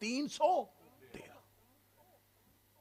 313,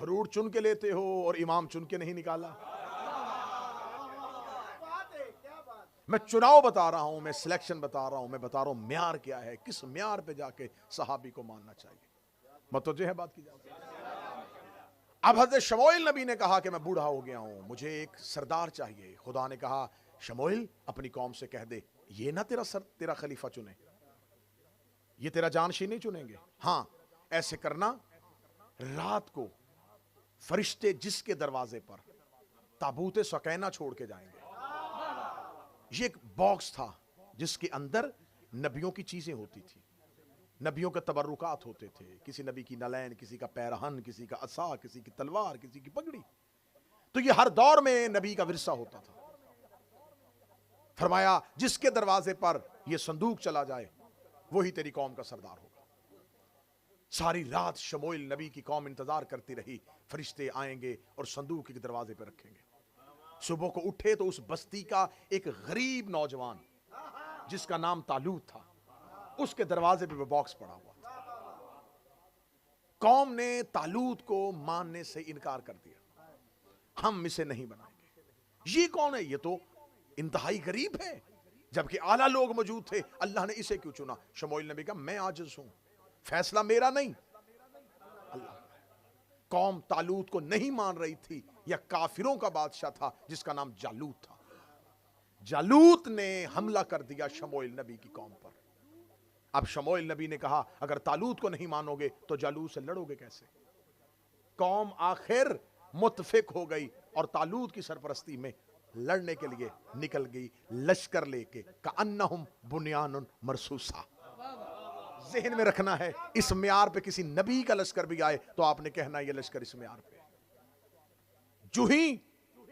fruit چن کے لیتے ہو اور امام چن کے نہیں نکالا. میں چناؤ بتا رہا ہوں, میں سلیکشن بتا رہا ہوں, میں بتا رہا ہوں معیار کیا ہے, کس معیار پہ جا کے صحابی کو ماننا چاہیے. متوجہ ہے بات کی جائے. اب حضرت شموئیل نبی نے کہا کہ میں بوڑھا ہو گیا ہوں, مجھے ایک سردار چاہیے. خدا نے کہا شموئیل اپنی قوم سے کہہ دے یہ نہ تیرا خلیفہ چنے, یہ تیرا جانشین نہیں چنیں گے. ہاں ایسے کرنا, رات کو فرشتے جس کے دروازے پر تابوت سکینہ چھوڑ کے جائیں گے. یہ ایک باکس تھا جس کے اندر نبیوں کی چیزیں ہوتی تھی, نبیوں کے تبرکات ہوتے تھے. کسی نبی کی نلین, کسی کا پیرہن, کسی کا عصا, کسی کی تلوار, کسی کی پگڑی. تو یہ ہر دور میں نبی کا ورثہ ہوتا تھا. فرمایا جس کے دروازے پر یہ صندوق چلا جائے وہی تیری قوم کا سردار ہوگا. ساری رات شموئیل نبی کی قوم انتظار کرتی رہی, فرشتے آئیں گے اور صندوق کے دروازے پہ رکھیں گے. صبح کو اٹھے تو اس بستی کا ایک غریب نوجوان جس کا نام طالوت تھا, اس کے دروازے پہ وہ باکس پڑا ہوا تھا. قوم نے طالوت کو ماننے سے انکار کر دیا, ہم اسے نہیں بنائیں گے. یہ کون ہے؟ یہ تو انتہائی غریب ہے, جبکہ اعلیٰ لوگ موجود تھے. اللہ نے اسے کیوں چنا؟ شموئیل نبی کہا میں عاجز ہوں, فیصلہ میرا نہیں, اللہ. قوم طالوت کو نہیں مان رہی تھی. یا کافروں کا بادشاہ تھا جس کا نام جالوت تھا. جالوت نے حملہ کر دیا شموئیل نبی کی قوم پر. اب شموئیل نبی نے کہا اگر طالوت کو نہیں مانو گے تو جالوت سے لڑو گے کیسے؟ قوم آخر متفق ہو گئی اور طالوت کی سرپرستی میں لڑنے کے لیے نکل گئی, لشکر لے کے. کأنہم بنیان مرصوصہ. ذہن میں رکھنا ہے اس معیار پہ کسی نبی کا لشکر بھی آئے تو آپ نے کہنا یہ لشکر اس معیار پہ. جو ہی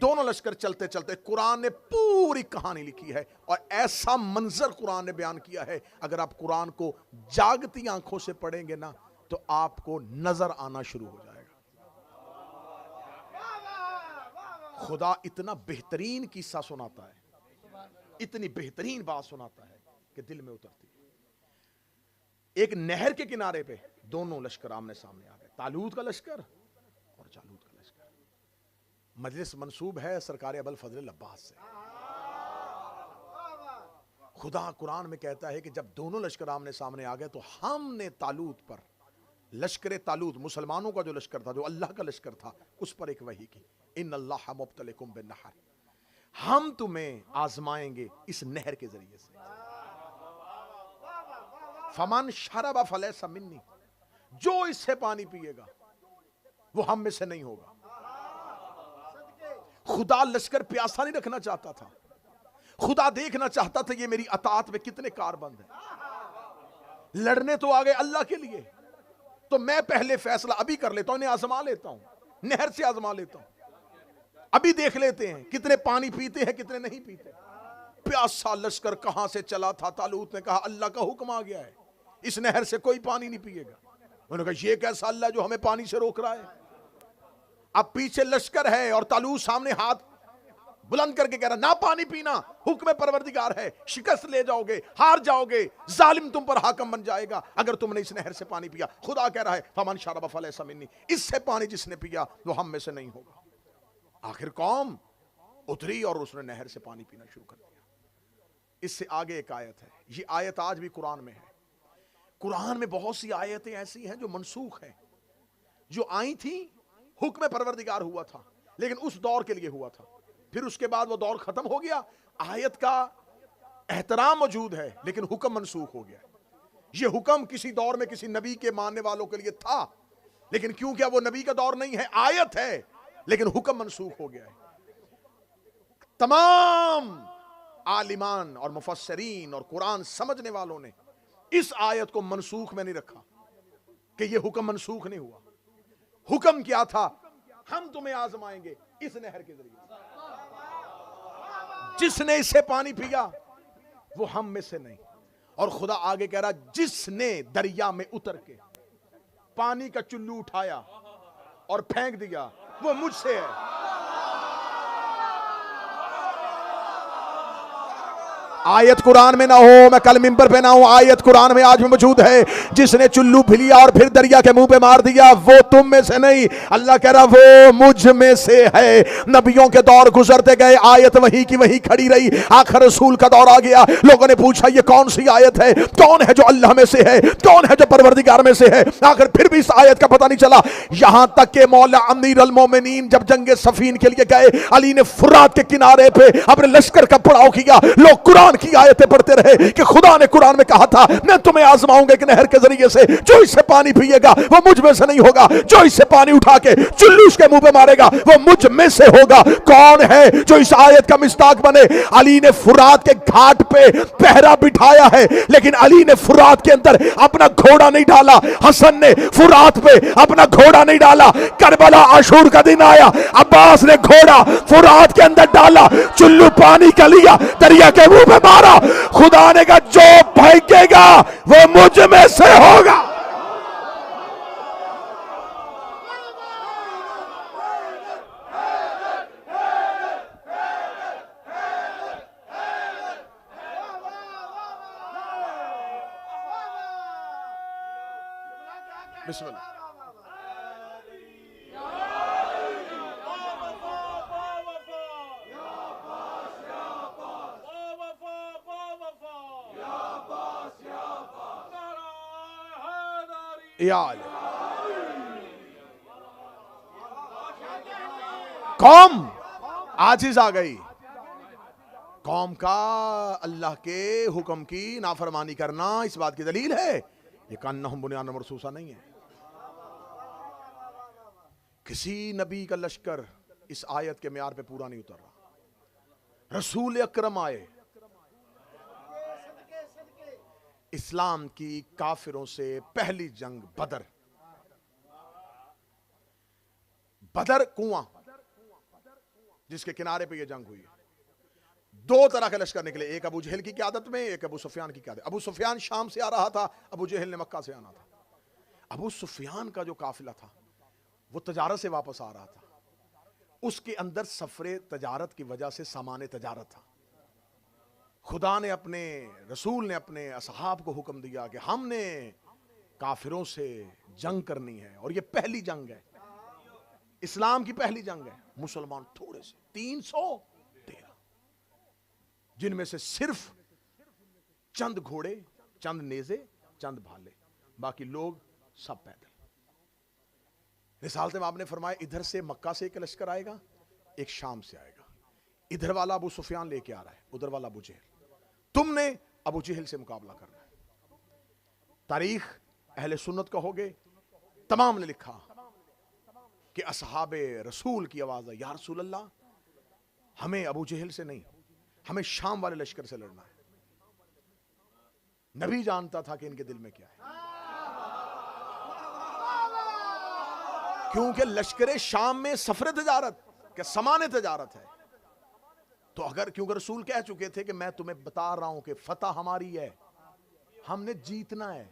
دونوں لشکر چلتے چلتے, قرآن نے پوری کہانی لکھی ہے اور ایسا منظر قرآن نے بیان کیا ہے, اگر آپ قرآن کو جاگتی آنکھوں سے پڑھیں گے نا تو آپ کو نظر آنا شروع ہو جائے گا. خدا اتنا بہترین قصہ سناتا ہے, اتنی بہترین بات سناتا ہے کہ دل میں اترتی ہے. ایک نہر کے کنارے پہ دونوں لشکر آمنے سامنے آ گئے, طالوت کا لشکر اور جالوت کا لشکر. مجلس منسوب ہے سرکار ابوالفضل العباس سے. خدا قرآن میں کہتا ہے کہ جب دونوں لشکر آمنے سامنے آ گئے تو ہم نے طالوت پر, لشکر طالوت مسلمانوں کا جو لشکر تھا, جو اللہ کا لشکر تھا, اس پر ایک وحی کی, ان اللہ مبتلیکم بالنہر, ہم تمہیں آزمائیں گے اس نہر کے ذریعے سے. فمن شرب فلیس منی, جو اس سے پانی پیے گا وہ ہم میں سے نہیں ہوگا. خدا لشکر پیاسا نہیں رکھنا چاہتا تھا, خدا دیکھنا چاہتا تھا یہ میری اطاعت میں کتنے کاربند ہیں. لڑنے تو آگے اللہ کے لیے, تو میں پہلے فیصلہ ابھی کر لیتا ہوں, انہیں آزما لیتا ہوں, نہر سے آزما لیتا ہوں, ابھی دیکھ لیتے ہیں کتنے پانی پیتے ہیں کتنے نہیں پیتے. پیاسا لشکر کہاں سے چلا تھا. طالوت نے کہا اللہ کا حکم آ گیا ہے, اس نہر سے کوئی پانی نہیں پیے گا. انہوں نے کہا یہ کیسا اللہ جو ہمیں پانی سے روک رہا ہے. اب پیچھے لشکر ہے اور طالوت سامنے ہاتھ بلند کر کے کہہ رہا نہ پانی پینا, حکم پروردگار ہے, شکست لے جاؤ گے, ہار جاؤ گے, ظالم تم پر حاکم بن جائے گا اگر تم نے اس نہر سے پانی پیا. خدا کہہ رہا ہے فمن شرب فلیس منی, اس سے پانی جس نے پیا وہ ہم میں سے نہیں ہوگا. آخر قوم اتری اور اس نے نہر سے پانی پینا شروع کر دیا. اس سے آگے ایک آیت ہے, یہ آیت آج بھی قرآن میں ہے. قرآن میں بہت سی آیتیں ایسی ہیں جو منسوخ ہیں, جو آئی تھیں حکم پروردگار ہوا تھا لیکن اس دور کے لیے ہوا تھا, پھر اس کے بعد وہ دور ختم ہو گیا. آیت کا احترام موجود ہے لیکن حکم منسوخ ہو گیا. یہ حکم کسی دور میں کسی نبی کے ماننے والوں کے لیے تھا, لیکن کیونکہ وہ نبی کا دور نہیں ہے, آیت ہے لیکن حکم منسوخ ہو گیا ہے. تمام عالمان اور مفسرین اور قرآن سمجھنے والوں نے اس آیت کو منسوخ میں نہیں رکھا کہ یہ حکم منسوخ نہیں ہوا. حکم کیا تھا؟ ہم تمہیں آزمائیں گے اس نہر کے ذریعے, جس نے اس سے پانی پیا وہ ہم میں سے نہیں. اور خدا آگے کہہ رہا جس نے دریا میں اتر کے پانی کا چلو اٹھایا اور پھینک دیا وہ مجھ سے ہے. آیت قرآن میں نہ ہو، میں کل منبر پہ نہ ہوں، آیت قرآن میں آج بھی موجود ہے، جس نے چلو پھلیا اور پھر دریا کے منہ پہ مار دیا وہ تم میں سے نہیں، اللہ کہہ رہا وہ مجھ میں سے ہے۔ نبیوں کے دور گزرتے گئے، آیت وہی کی وہی کھڑی رہی، آخر رسول کا دور آ گیا، لوگوں نے پوچھا یہ کون سی آیت ہے، کون ہے جو اللہ میں سے ہے، کون ہے جو پروردگار میں سے ہے، آخر پھر بھی اس آیت کا پتہ نہیں چلا، یہاں تک کہ مولا امیر المومنین جب جنگ صفین کے لیے گئے، علی نے فرات کے کنارے پہ اپنے لشکر کا پڑاؤ کیا، لوگ قرآن کی آیتیں پڑھتے رہے کہ خدا نے قرآن میں کہا تھا میں تمہیں آزماؤں گا ایک نہر کے ذریعے سے، جو اس سے پانی پیے گا وہ مجھ میں سے نہیں ہوگا، جو اس سے پانی اٹھا کے چلو اس کے منہ پہ مارے گا وہ مجھ میں سے ہوگا۔ کون ہے جو اس آیت کا مصداق بنے؟ علی نے فرات کے گھاٹ پہ پہرا بٹھایا ہے، لیکن علی نے فرات کے اندر اپنا گھوڑا نہیں ڈالا، حسن نے فرات پہ اپنا گھوڑا نہیں ڈالا، کربلا عاشور کا دن آیا، عباس نے گھوڑا فرات کے اندر ڈالا، چلو پانی کا لیا، دریا کے منہ پہ مارا، خدا نے کہا جو پھینکے گا وہ مجھ میں سے ہوگا۔ بسم اللہ۔ قوم عاجز آ گئی، قوم کا اللہ کے حکم کی نافرمانی کرنا اس بات کی دلیل ہے یہ کانہم بنیان مرصوصہ نہیں ہے۔ کسی نبی کا لشکر اس آیت کے معیار پہ پورا نہیں اتر رہا۔ رسول اکرم آئے، اسلام کی کافروں سے پہلی جنگ بدر، بدر کنواں جس کے کنارے پہ یہ جنگ ہوئی ہے، دو طرح کے لشکر نکلے، ایک ابو جہل کی قیادت میں، ایک ابو سفیان کی قیادت۔ ابو سفیان شام سے آ رہا تھا، ابو جہل نے مکہ سے آنا تھا۔ ابو سفیان کا جو قافلہ تھا وہ تجارت سے واپس آ رہا تھا، اس کے اندر سفر تجارت کی وجہ سے سامان تجارت تھا۔ خدا نے اپنے رسول نے اپنے اصحاب کو حکم دیا کہ ہم نے کافروں سے جنگ کرنی ہے، اور یہ پہلی جنگ ہے، اسلام کی پہلی جنگ ہے۔ مسلمان تھوڑے سے 313، جن میں سے صرف چند گھوڑے، چند نیزے، چند بھالے، باقی لوگ سب پیدل۔ رسالت میں آپ نے فرمایا ادھر سے مکہ سے ایک لشکر آئے گا، ایک شام سے آئے گا، ادھر والا ابو سفیان لے کے آ رہا ہے، ادھر والا ابو جہل، تم نے ابو جہل سے مقابلہ کرنا ہے۔ تاریخ اہل سنت کا ہوگے، تمام نے لکھا کہ اصحاب رسول کی آواز ہے یا رسول اللہ ہمیں ابو جہل سے نہیں، ہمیں شام والے لشکر سے لڑنا ہے۔ نبی جانتا تھا کہ ان کے دل میں کیا ہے، کیونکہ لشکر شام میں سفر تجارت کہ سامان تجارت ہے، تو اگر کیونکہ رسول کہہ چکے تھے کہ میں تمہیں بتا رہا ہوں کہ فتح ہماری ہے، ہم نے جیتنا ہے،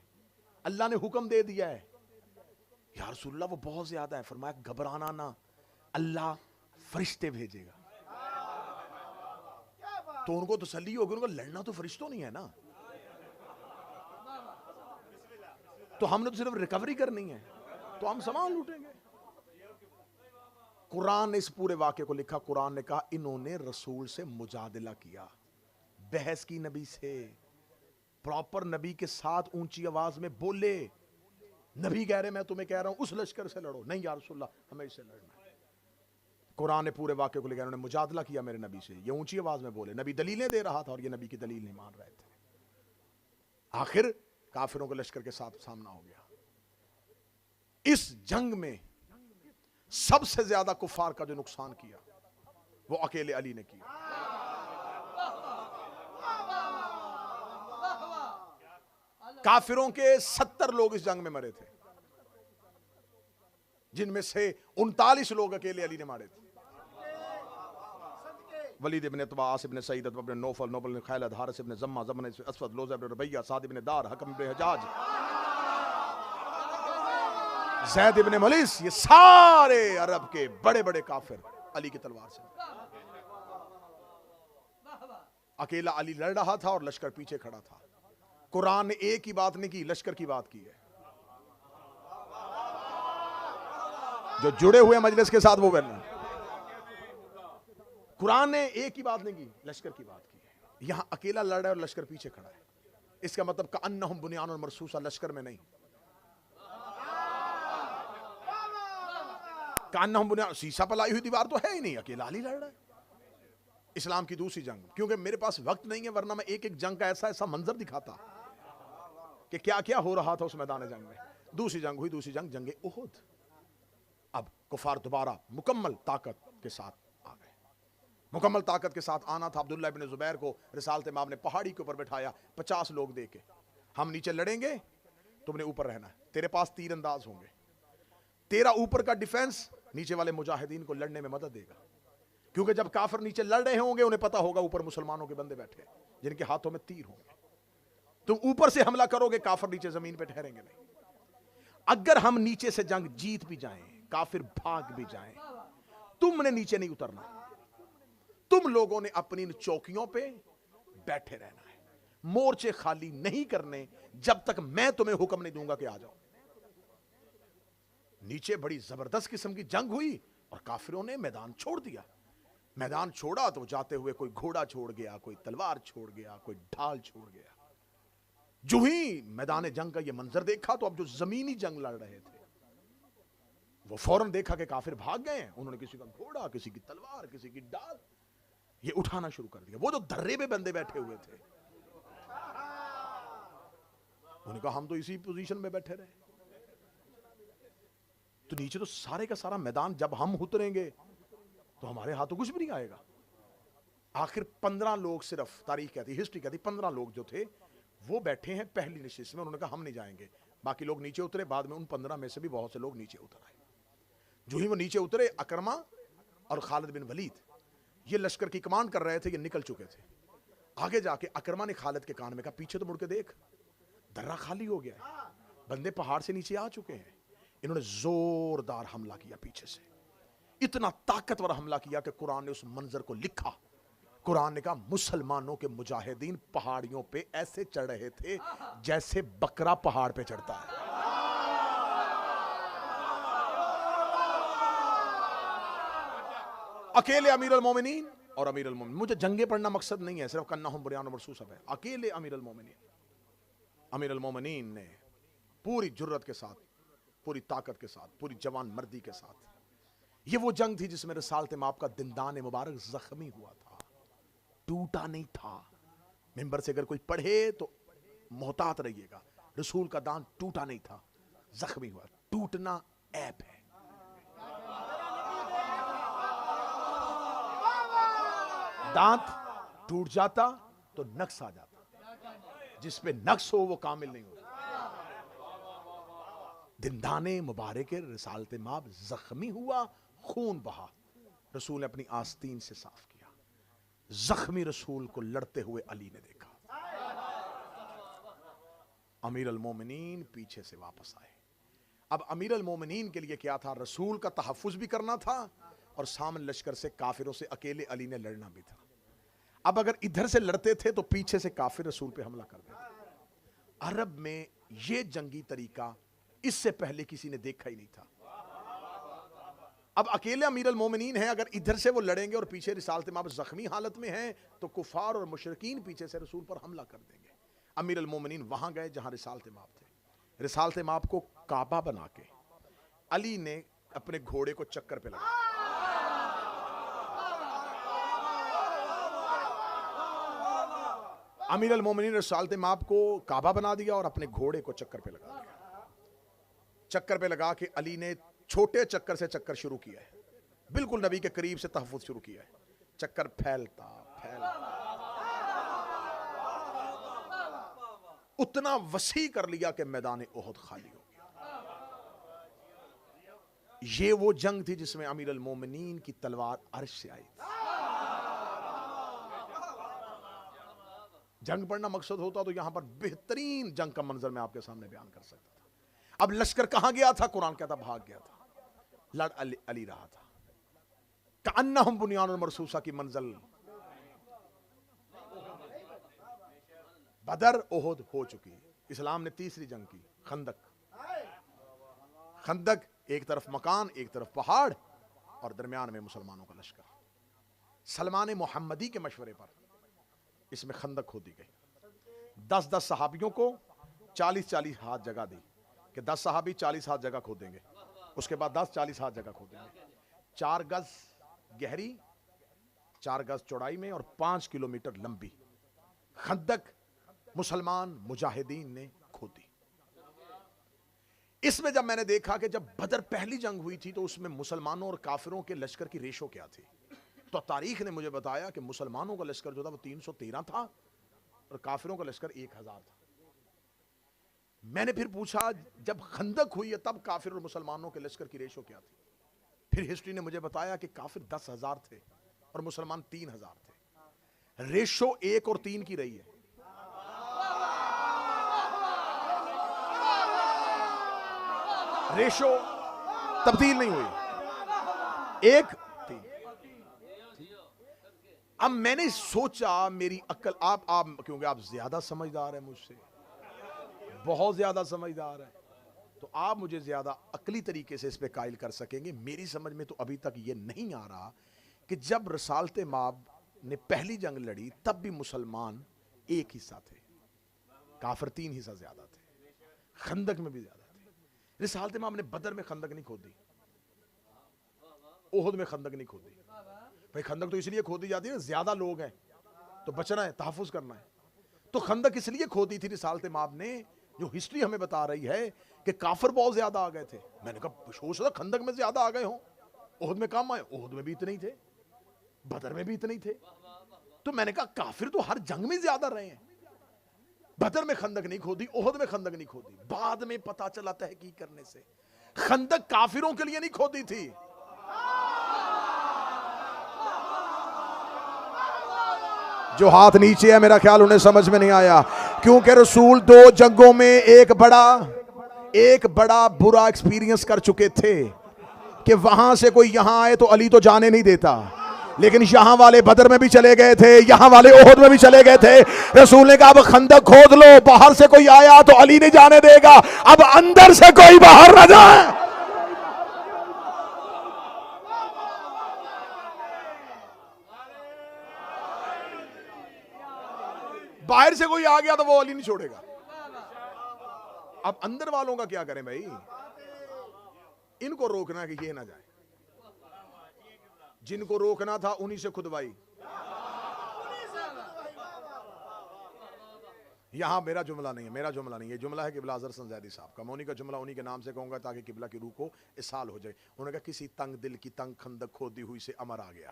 اللہ نے حکم دے دیا ہے۔ یا رسول اللہ وہ بہت زیادہ ہے، فرمایا گھبرانا نہ، اللہ فرشتے بھیجے گا۔ تو ان کو تسلی ہوگی، ان کو لڑنا تو فرشتوں نہیں ہے نا، تو ہم نے تو صرف ریکوری کرنی ہے، تو ہم سامان لوٹیں گے۔ قرآن نے اس پورے واقعے کو لکھا، قرآن نے کہا انہوں نے رسول سے مجادلہ کیا، بحث کی نبی سے، پراپر نبی کے ساتھ اونچی آواز میں بولے۔ نبی کہہ رہے میں تمہیں کہہ رہا ہوں اس لشکر سے لڑو، نہیں یا رسول اللہ ہمیں اس سے لڑنا ہے۔ قرآن نے پورے واقعے کو لکھا، انہوں نے مجادلہ کیا میرے نبی سے، یہ اونچی آواز میں بولے، نبی دلیلیں دے رہا تھا اور یہ نبی کی دلیل نہیں مان رہے تھے۔ آخر کافروں کے لشکر کے ساتھ سامنا ہو گیا۔ اس جنگ میں سب سے زیادہ کفار کا جو نقصان کیا وہ اکیلے علی نے کیا۔ کافروں کے 70 لوگ اس جنگ میں مرے تھے، جن میں سے 39 لوگ اکیلے علی نے مارے تھے۔ ولید ابن عتبہ، عاص ابن سعید، عتبہ ابن نوفل، نوفل ابن خالد، حارث ابن زمہ، زمہ ابن اسود، لوزہ ابن ربیہ، سعد ابن دار، حکم ابن حجاج، زید ابن ملیس، یہ سارے عرب کے بڑے بڑے کافر علی کی تلوار سے۔ اکیلا علی لڑ رہا تھا اور لشکر پیچھے کھڑا تھا. قرآن نے ایک ہی بات نہیں کی, لشکر کی بات کی ہے. جو جڑے ہوئے مجلس کے ساتھ وہ بننا. قرآن نے ایک ہی بات نہیں کی, لشکر کی بات کی ہے. یہاں اکیلا لڑ رہا ہے اور لشکر پیچھے کھڑا ہے. اس کا مطلب کأنہم بنیان مرصوصہ, لشکر میں نہیں. کأنہم بنیان, سیسا پلائی ہوئی دیوار تو ہے ہی نہیں, اکیلا علی لڑ رہا ہے. اسلام کی دوسری جنگ, کیونکہ میرے پاس وقت نہیں ہے ورنہ میں ایک ایک جنگ کا ایسا منظر دکھاتا کہ کیا کیا ہو رہا تھا اس میدان جنگ میں. دوسری جنگ ہوئی, دوسری جنگ جنگ احد. اب کفار دوبارہ مکمل طاقت کے ساتھ آ گئے. مکمل طاقت کے ساتھ آنا تھا. عبداللہ ابن زبیر کو رسالت امام نے پہاڑی کے اوپر بٹھایا, 50 لوگ دے کے, ہم نیچے لڑیں گے, تم نے اوپر رہنا ہے, تیرے پاس تیر انداز ہوں گے, تیرا اوپر کا ڈیفنس نیچے والے مجاہدین کو لڑنے میں مدد دے گا. کیونکہ جب کافر نیچے لڑ رہے ہوں گے انہیں پتا ہوگا اوپر مسلمانوں کے بندے بیٹھے جن کے ہاتھوں میں تیر ہوں گے. تم اوپر سے حملہ کرو گے, کافر نیچے زمین پہ ٹھہریں گے نہیں. اگر ہم نیچے سے جنگ جیت بھی جائیں, کافر بھاگ بھی جائیں, تم نے نیچے نہیں اترنا. تم لوگوں نے اپنی ان چوکیوں پہ بیٹھے رہنا ہے, مورچے خالی نہیں کرنے جب تک میں تمہیں حکم نہیں دوں گا کہ آ جاؤ. نیچے بڑی زبردست قسم کی جنگ ہوئی اور کافروں نے میدان چھوڑ دیا. میدان چھوڑا تو جاتے ہوئے کوئی گھوڑا چھوڑ گیا, کوئی تلوار چھوڑ گیا, کوئی ڈھال چھوڑ گیا. جو ہی میدان جنگ کا یہ منظر دیکھا تو اب جو زمینی جنگ لڑ رہے تھے وہ فوراً دیکھا کہ کافر بھاگ گئے ہیں. انہوں نے کسی کا گھوڑا, کسی کی تلوار, کسی کی ڈال یہ اٹھانا شروع کر دیا. وہ جو درے پہ بندے بیٹھے ہوئے تھے انہوں نے کہا ہم تو اسی پوزیشن میں بیٹھے رہے. تو نیچے تو سارے کا سارا میدان جب ہم اتریں گے تو ہمارے ہاتھوں کچھ بھی نہیں آئے گا. آخر 15 لوگ صرف, تاریخ کہتی, ہسٹری کہتی, 15 لوگ جو تھے وہ بیٹھے ہیں پہلی نشست میں. انہوں نے کہا ہم نہیں جائیں گے. باقی لوگ نیچے اترے. بعد میں ان 15 میں سے بھی بہت سے لوگ نیچے اتر آئے. جو ہی وہ نیچے اترے, اکرمہ اور خالد بن ولید یہ لشکر کی کمانڈ کر رہے تھے, یہ نکل چکے تھے. آگے جا کے اکرمہ نے خالد کے کان میں کہا پیچھے تو مڑ کے دیکھ, درہ خالی ہو گیا ہے, بندے پہاڑ سے نیچے آ چکے ہیں. انہوں نے زوردار حملہ کیا پیچھے سے, اتنا طاقتور حملہ کیا کہ قرآن نے اس منظر کو لکھا. قرآن نے کہا مسلمانوں کے مجاہدین پہاڑیوں پہ ایسے چڑھ رہے تھے جیسے بکرا پہاڑ پہ چڑھتا ہے. اکیلے امیر المومنین اور امیر المومنین, مجھے جنگیں پڑھنا مقصد نہیں ہے, صرف کأنہم بنیان مرصوصہ ہے. اکیلے امیر المومنین نے پوری جرت کے ساتھ, پوری طاقت کے ساتھ, پوری جوان مردی کے ساتھ, یہ وہ جنگ تھی جس میں رسالت مآب کا دندان مبارک زخمی ہوا تھا, ٹوٹا نہیں تھا. ممبر سے اگر کوئی پڑھے تو محتاط رہیے گا, رسول کا دان ٹوٹا نہیں تھا, زخمی ہوا. ٹوٹنا عیب ہے. دانت ٹوٹ جاتا تو نقص آ جاتا, جس پہ نقص ہو وہ کامل نہیں ہوتا. دندان مبارک رسالت مآب زخمی ہوا, خون بہا, رسول نے اپنی آستین سے صاف کیا. زخمی رسول کو لڑتے ہوئے علی نے دیکھا. امیر المومنین پیچھے سے واپس آئے. اب امیر المومنین کے لیے کیا تھا, رسول کا تحفظ بھی کرنا تھا اور سامنے لشکر سے کافروں سے اکیلے علی نے لڑنا بھی تھا. اب اگر ادھر سے لڑتے تھے تو پیچھے سے کافر رسول پہ حملہ کر دیتے. عرب میں یہ جنگی طریقہ اس سے پہلے کسی نے دیکھا ہی نہیں تھا. اب اکیلے امیر المومنین ہیں, اگر ادھر سے وہ لڑیں گے اور پیچھے رسالت مآب زخمی حالت میں ہیں تو کفار اور مشرکین پیچھے سے رسول پر حملہ کر دیں گے. امیر المومنین وہاں گئے جہاں رسالت مآب تھے. رسالت مآب کو کعبہ بنا کے علی نے اپنے گھوڑے کو چکر پہ لگا. امیر المومنین رسالت مآب کو کعبہ بنا دیا اور اپنے گھوڑے کو چکر پہ لگا دیا. چکر پہ لگا کے علی نے چھوٹے چکر سے چکر شروع کیا ہے, بالکل نبی کے قریب سے تحفظ شروع کیا ہے. چکر پھیلتا اتنا وسیع کر لیا کہ میدان احد خالی ہو گیا. یہ وہ جنگ تھی جس میں امیر المومنین کی تلوار عرش سے آئی تھی. جنگ پڑھنا مقصد ہوتا تو یہاں پر بہترین جنگ کا منظر میں آپ کے سامنے بیان کر سکتا تھا. اب لشکر کہاں گیا تھا, قرآن کہتا بھاگ گیا تھا, لڑ علی رہا تھا. کأنہم بنیان مرصوصہ کی منزل بدر احد ہو چکی. اسلام نے تیسری جنگ کی, خندق. خندق ایک طرف مکان, ایک طرف پہاڑ, اور درمیان میں مسلمانوں کا لشکر. سلمان محمدی کے مشورے پر اس میں خندق کھودی گئی. 10 صحابیوں کو 40 ہاتھ جگہ دی کہ 10 صحابی 40 ہاتھ جگہ کھودیں گے. اس کے بعد 10 40 ہاتھ جگہ کھودیں گے. 4 گز گہری, 4 گز چوڑائی میں, اور 5 کلومیٹر لمبی خندق مسلمان مجاہدین نے کھودی. اس میں جب میں نے دیکھا کہ جب بدر پہلی جنگ ہوئی تھی تو اس میں مسلمانوں اور کافروں کے لشکر کی ریشو کیا تھی, تو تاریخ نے مجھے بتایا کہ مسلمانوں کا لشکر جو تھا وہ 313 تھا اور کافروں کا لشکر 1000 تھا. میں نے پھر پوچھا جب خندق ہوئی ہے تب کافر اور مسلمانوں کے لشکر کی ریشو کیا تھی؟ پھر ہسٹری نے مجھے بتایا کہ کافر 10,000 تھے اور مسلمان 3,000 تھے. ریشو 1 اور 3 کی رہی ہے. ریشو تبدیل نہیں ہوئی, 1 3. اب میں نے سوچا میری عقل, آپ کیونکہ آپ زیادہ سمجھدار ہیں مجھ سے, بہت زیادہ سمجھدار ہیں, تو آپ مجھے زیادہ عقلی طریقے سے اس پہ قائل کر سکیں گے. میری سمجھ میں تو ابھی تک یہ نہیں آ رہا کہ جب رسالت مآب نے پہلی جنگ لڑی تب بھی مسلمان 1 حصہ تھے, کافر 3 حصہ زیادہ تھے, خندق میں بھی زیادہ تھے. رسالت مآب نے بدر میں خندق نہیں کھودی, احد میں خندق نہیں کھودی. بھائی خندق تو اس لیے کھودی جاتی ہے, زیادہ لوگ ہیں تو بچنا ہے, تحفظ کرنا ہے. تو خندق اس لیے کھودی تھی رسالت مآب نے, جو ہسٹری ہمیں بتا رہی ہے کہ کافر بہت زیادہ آ گئے تھے. میں نے کہا سوچ رہا خندق میں زیادہ آ گئے ہوں, احد میں کم آئے, احد میں بھی اتنے ہی تھے, بدر میں بھی اتنے ہی تھے. تو میں نے کہا کافر تو ہر جنگ میں زیادہ رہے ہیں, بدر میں خندق نہیں کھودی, احد میں خندق نہیں کھودی. بعد میں پتا چلا تحقیق کرنے سے خندق کافروں کے لیے نہیں کھودی تھی, جو ہاتھ نیچے ہے میرا خیال انہیں سمجھ میں نہیں آیا, کیونکہ رسول 2 جنگوں میں ایک بڑا برا ایکسپیرینس کر چکے تھے کہ وہاں سے کوئی یہاں آئے تو علی تو جانے نہیں دیتا, لیکن یہاں والے بدر میں بھی چلے گئے تھے, یہاں والے احد میں بھی چلے گئے تھے. رسول نے کہا اب خندق کھود لو, باہر سے کوئی آیا تو علی نہیں جانے دے گا, اب اندر سے کوئی باہر نہ جائے. باہر سے کوئی آ گیا تو وہ علی نہیں چھوڑے گا. اب اندر والوں کا کیا کریں بھائی, ان کو روکنا کہ یہ نہ جائے, جن کو روکنا تھا انہی سے کھدوائی. یہاں میرا جملہ نہیں ہے, یہ جملہ ہے قبلہ اظہر حسن زیدی صاحب کا. میں انہی کا جملہ انہی کے نام سے کہوں گا تاکہ قبلہ کی روح کو اسال ہو جائے. انہوں نے کہا کسی تنگ دل کی تنگ خندق کھودی ہوئی سے امر آ گیا.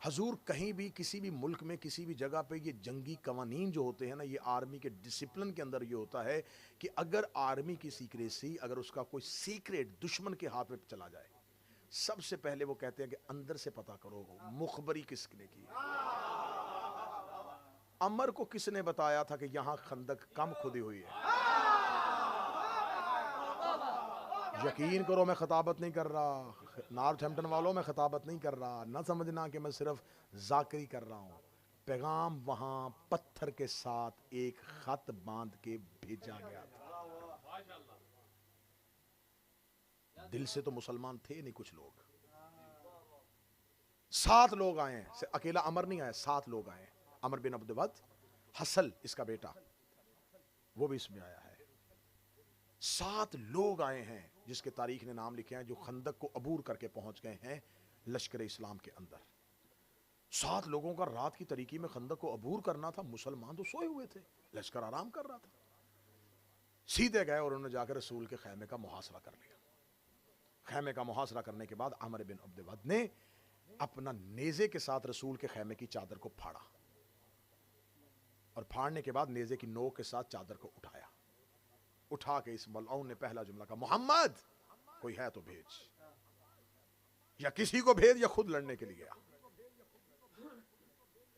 حضور کہیں بھی کسی بھی ملک میں کسی بھی جگہ پہ یہ جنگی قوانین جو ہوتے ہیں نا, یہ آرمی کے ڈسپلن کے اندر یہ ہوتا ہے کہ اگر آرمی کی سیکریسی, اگر اس کا کوئی سیکریٹ دشمن کے ہاتھ میں چلا جائے, سب سے پہلے وہ کہتے ہیں کہ اندر سے پتا کرو مخبری کس نے کی. عمر کو کس نے بتایا تھا کہ یہاں خندق کم کھدی ہوئی ہے؟ یقین کرو میں خطابت نہیں کر رہا, نارتھ ہیمپٹن والوں میں خطابت نہیں کر رہا, نہ سمجھنا کہ میں صرف ذاکری کر رہا ہوں. پیغام وہاں پتھر کے ساتھ ایک خط باندھ کے بھیجا گیا تھا. دل سے تو مسلمان تھے نہیں کچھ لوگ. 7 لوگ آئے ہیں, اکیلا عمر نہیں آیا, 7 لوگ آئے ہیں. عمر بن عبد ود, حسل اس کا بیٹا, وہ بھی اس میں آیا ہے. 7 لوگ آئے ہیں جس کے تاریخ نے نام لکھے ہیں, جو خندق کو عبور کر کے پہنچ گئے ہیں لشکر اسلام کے اندر. 7 لوگوں کا رات کی طریقی میں خندق کو عبور کرنا تھا. مسلمان تو سوئے ہوئے تھے, لشکر آرام کر رہا تھا. سیدھے گئے اور انہوں نے جا کر رسول کے خیمے کا محاصرہ کر لیا. خیمے کا محاصرہ کرنے کے بعد عمر بن عبد ود نے اپنا نیزے کے ساتھ رسول کے خیمے کی چادر کو پھاڑا, اور پھاڑنے کے بعد نیزے کی نوک کے ساتھ چادر کو اٹھایا. اٹھا کے اس ملعون نے پہلا جملہ کہا, محمد کوئی ہے تو بھیج, یا کسی کو بھیج یا خود لڑنے کے لیے آ.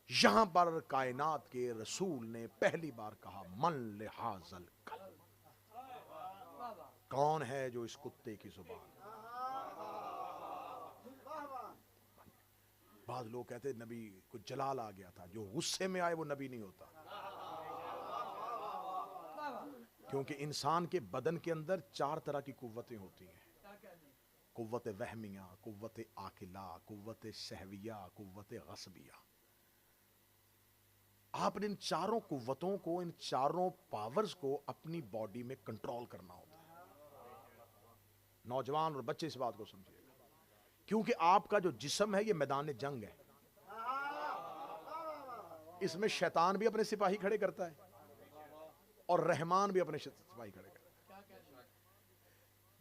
یہاں پر کائنات کے رسول نے پہلی بار کہا من لحاظ الکلب, کون ہے جو اس کتے کی زبان. بعض لوگ کہتے ہیں نبی کو جلال آ گیا تھا، جو غصے میں آئے وہ نبی نہیں ہوتا، کیونکہ انسان کے بدن کے اندر 4 طرح کی قوتیں ہوتی ہیں، قوت وہمیہ، قوت عاقلہ، قوت سہویہ، قوت غصبیہ۔ آپ نے ان چاروں قوتوں کو، ان چاروں پاورز کو اپنی باڈی میں کنٹرول کرنا ہوتا ہے۔ نوجوان اور بچے اس بات کو سمجھیے گا، کیونکہ آپ کا جو جسم ہے یہ میدان جنگ ہے، اس میں شیطان بھی اپنے سپاہی کھڑے کرتا ہے اور رحمان بھی اپنے سپاہی کھڑے کرتا ہے۔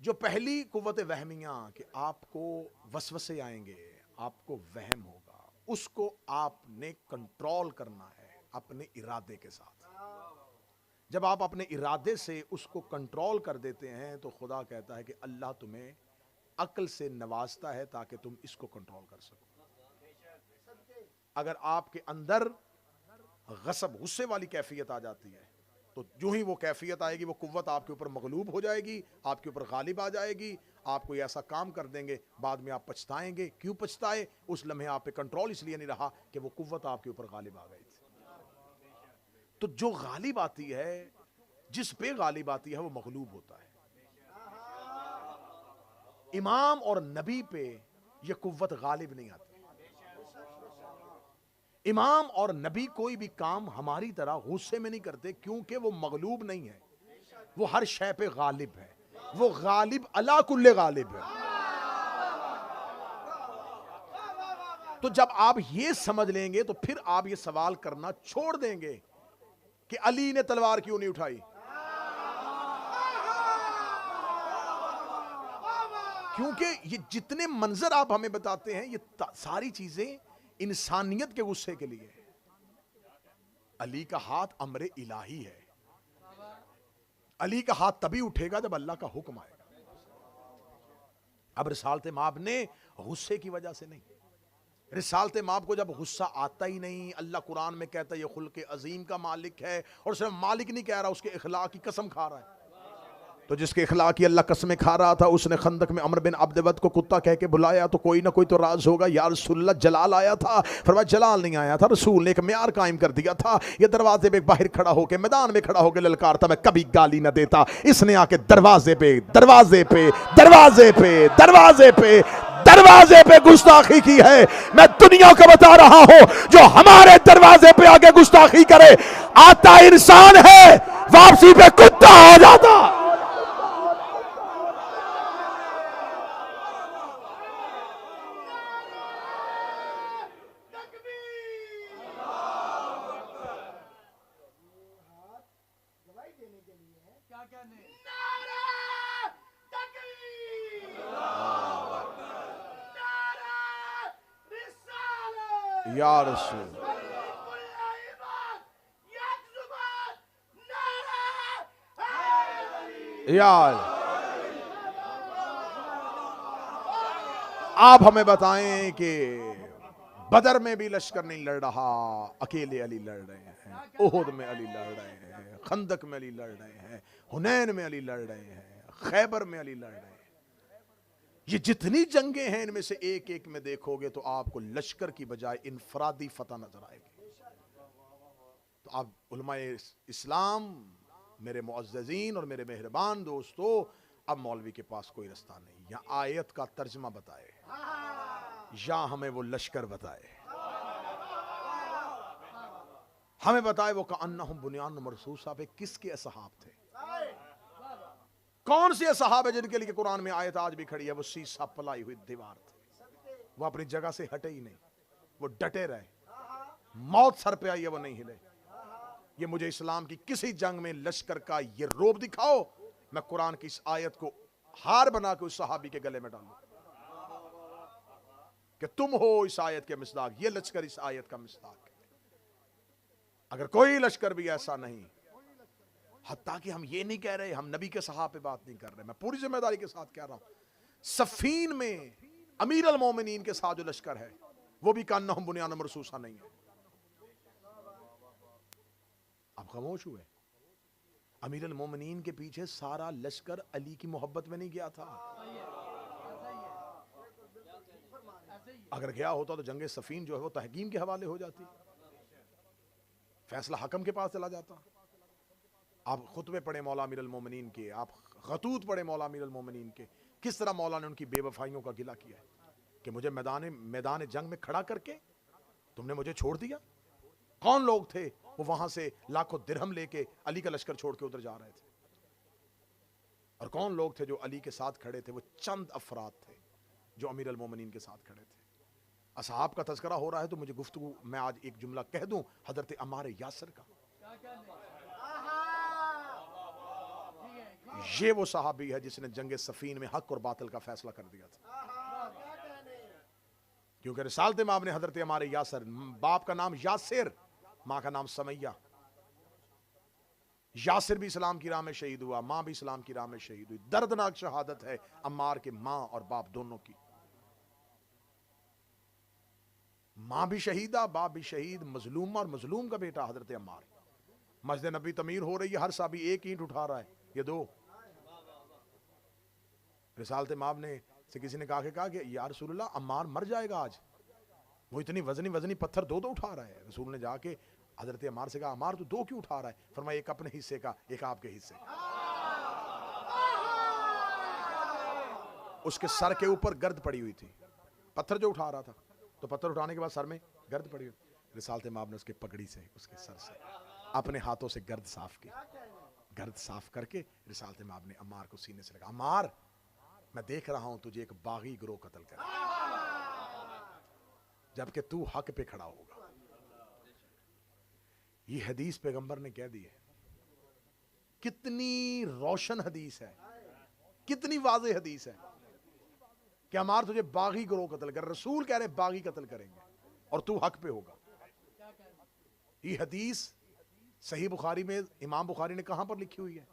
جو پہلی قوت وہمیہ کہ آپ کو وسوسے آئیں گے، آپ کو وہم ہوگا، اس کو آپ نے کنٹرول کرنا ہے اپنے ارادے کے ساتھ۔ جب آپ اپنے ارادے سے اس کو کنٹرول کر دیتے ہیں تو خدا کہتا ہے کہ اللہ تمہیں عقل سے نوازتا ہے تاکہ تم اس کو کنٹرول کر سکو۔ اگر آپ کے اندر غصب، غصے والی کیفیت آ جاتی ہے تو جو ہی وہ کیفیت آئے گی، وہ قوت آپ کے اوپر مغلوب ہو جائے گی، آپ کے اوپر غالب آ جائے گی، آپ کوئی ایسا کام کر دیں گے، بعد میں آپ پچھتائیں گے۔ کیوں پچھتائے؟ اس لمحے آپ پہ کنٹرول اس لیے نہیں رہا کہ وہ قوت آپ کے اوپر غالب آ گئی تھی۔ تو جو غالب آتی ہے، جس پہ غالب آتی ہے وہ مغلوب ہوتا ہے۔ امام اور نبی پہ یہ قوت غالب نہیں آتی۔ امام اور نبی کوئی بھی کام ہماری طرح غصے میں نہیں کرتے، کیونکہ وہ مغلوب نہیں ہے، وہ ہر شے پہ غالب ہے، وہ غالب علی کل غالب ہے۔ تو جب آپ یہ سمجھ لیں گے تو پھر آپ یہ سوال کرنا چھوڑ دیں گے کہ علی نے تلوار کیوں نہیں اٹھائی، کیونکہ یہ جتنے منظر آپ ہمیں بتاتے ہیں یہ ساری چیزیں انسانیت کے غصے کے لیے ہے۔ علی کا ہاتھ امر الہی ہے، علی کا ہاتھ تبھی اٹھے گا جب اللہ کا حکم آئے گا۔ اب رسالت مآب نے غصے کی وجہ سے نہیں، رسالت مآب کو جب غصہ آتا ہی نہیں، اللہ قرآن میں کہتا ہے یہ خلق عظیم کا مالک ہے، اور صرف مالک نہیں کہہ رہا، اس کے اخلاق کی قسم کھا رہا ہے۔ تو جس کے اخلاق کی اللہ قسمیں کھا رہا تھا، اس نے خندق میں عمر بن عبد ود کو کتا کہہ کے بلایا تو کوئی نہ کوئی تو راز ہوگا، یا رسول اللہ جلال آیا تھا؟ فرمایا جلال نہیں آیا تھا، رسول نے ایک معیار قائم کر دیا تھا، یہ دروازے پہ باہر کھڑا ہو کے، میدان میں کھڑا ہو کے للکارتا، میں کبھی گالی نہ دیتا، اس نے آ کے دروازے پہ دروازے پہ دروازے پہ دروازے پہ دروازے پہ گستاخی کی ہے۔ میں دنیا کو بتا رہا ہوں، جو ہمارے دروازے پہ آگے گستاخی کرے، آتا انسان ہے، واپسی پہ کتا ہو جاتا۔ یا رسول یا آپ ہمیں بتائیں کہ بدر میں بھی لشکر نہیں لڑ رہا، اکیلے علی لڑ رہے ہیں، احد میں علی لڑ رہے ہیں، خندق میں علی لڑ رہے ہیں، حنین میں علی لڑ رہے ہیں، خیبر میں علی لڑ رہے ہیں۔ یہ جتنی جنگیں ہیں ان میں سے ایک ایک میں دیکھو گے تو آپ کو لشکر کی بجائے انفرادی فتح نظر آئے گی۔ تو آپ علماء اسلام، میرے معززین اور میرے مہربان دوستو، اب مولوی کے پاس کوئی رستہ نہیں، یا آیت کا ترجمہ بتائے یا ہمیں وہ لشکر بتائے، ہمیں بتائے وہ کأنہم بنیان مرصوص پہ کس کے اصحاب تھے، کون سے اصحاب ہیں جن کے لیے قرآن میں آیت آج بھی کھڑی ہے، وہ سیسا پلائی ہوئی دیوار تھے، وہ اپنی جگہ سے ہٹے ہی نہیں، وہ ڈٹے رہے، موت سر پہ آئی ہے وہ نہیں ہلے۔ یہ مجھے اسلام کی کسی جنگ میں لشکر کا یہ روب دکھاؤ، میں قرآن کی اس آیت کو ہار بنا کے اس صحابی کے گلے میں ڈالوں کہ تم ہو اس آیت کے مصداق، یہ لشکر اس آیت کا مصداق ہے۔ اگر کوئی لشکر بھی ایسا نہیں، حتیٰ کہ ہم یہ نہیں کہہ رہے، ہم نبی کے صحابہ پہ بات نہیں کر رہے، میں پوری ذمہ داری کے ساتھ کہہ رہا ہوں، صفین میں امیر المومنین کے ساتھ جو لشکر ہے وہ بھی کأنہم بنیان مرصوصہ نہیں ہے۔ آپ خاموش ہوئے، امیر المومنین کے پیچھے سارا لشکر علی کی محبت میں نہیں گیا تھا، اگر گیا ہوتا تو جنگ صفین جو ہے وہ تحکیم کے حوالے ہو جاتی, فیصلہ حکم کے پاس چلا جاتا. آپ خطبے پڑھے مولا امیر المومنین کے, آپ خطوط پڑھے مولا امیر المومنین کے, کس طرح مولا نے ان کی بے وفائیوں کا گلہ کیا ہے کہ مجھے میدان جنگ میں کھڑا کر کے تم نے مجھے چھوڑ دیا. کون لوگ تھے وہ وہاں سے لاکھوں درہم لے کے علی کا لشکر چھوڑ کے ادھر جا رہے تھے, اور کون لوگ تھے جو علی کے ساتھ کھڑے تھے؟ وہ چند افراد تھے جو امیر المومنین کے ساتھ کھڑے تھے. اصحاب کا تذکرہ ہو رہا ہے تو مجھے گفتگو میں آج ایک جملہ کہہ دوں حضرت عمار یاسر کا. یہ وہ صحابی ہے جس نے جنگ صفین میں حق اور باطل کا فیصلہ کر دیا تھا, کیونکہ رسالت مآب نے حضرت عمار یاسر, باپ کا نام یاسر, ماں کا نام سمیہ, یاسر بھی اسلام کی راہ میں شہید ہوا, ماں بھی اسلام کی راہ میں شہید ہوئی. دردناک شہادت ہے عمار کے ماں اور باپ دونوں کی. ماں بھی شہیدہ, باپ بھی شہید, مظلوم اور مظلوم کا بیٹا حضرت عمار. مسجد نبی تعمیر ہو رہی ہے, ہر صحابی ایک اینٹ اٹھا رہا ہے, یہ دو. رسالت مآب نے سے کسی نے کہا کہ یا رسول اللہ عمار مر جائے گا آج, وہ اتنی وزنی پتھر دو اٹھا رہا ہے. رسول نے جا کے حضرت عمار سے کہا عمار تو دو کیوں اٹھا رہا ہے؟ فرمایا ایک اپنے حصے کا, ایک آپ کے حصے کا. اس کے سر کے اوپر گرد پڑی ہوئی تھی, پتھر جو اٹھا رہا تھا, تو پتھر اٹھانے کے بعد سر میں گرد پڑی ہوئی. رسالت مآب نے اس کے پگڑی سے, اس کے سر سے اپنے ہاتھوں سے گرد صاف کی. گرد صاف کر کے رسالت مآب نے عمار کو سینے سے لگا, عمار میں دیکھ رہا ہوں تجھے ایک باغی گروہ قتل کرے جبکہ تو حق پہ کھڑا ہوگا. یہ حدیث پیغمبر نے کہہ دی ہے. کتنی روشن حدیث ہے, کتنی واضح حدیث ہے کہ عمار تجھے باغی گروہ قتل کر, رسول کہہ رہے باغی قتل کریں گے اور تو حق پہ ہوگا. یہ حدیث صحیح بخاری میں امام بخاری نے کہاں پر لکھی ہوئی ہے؟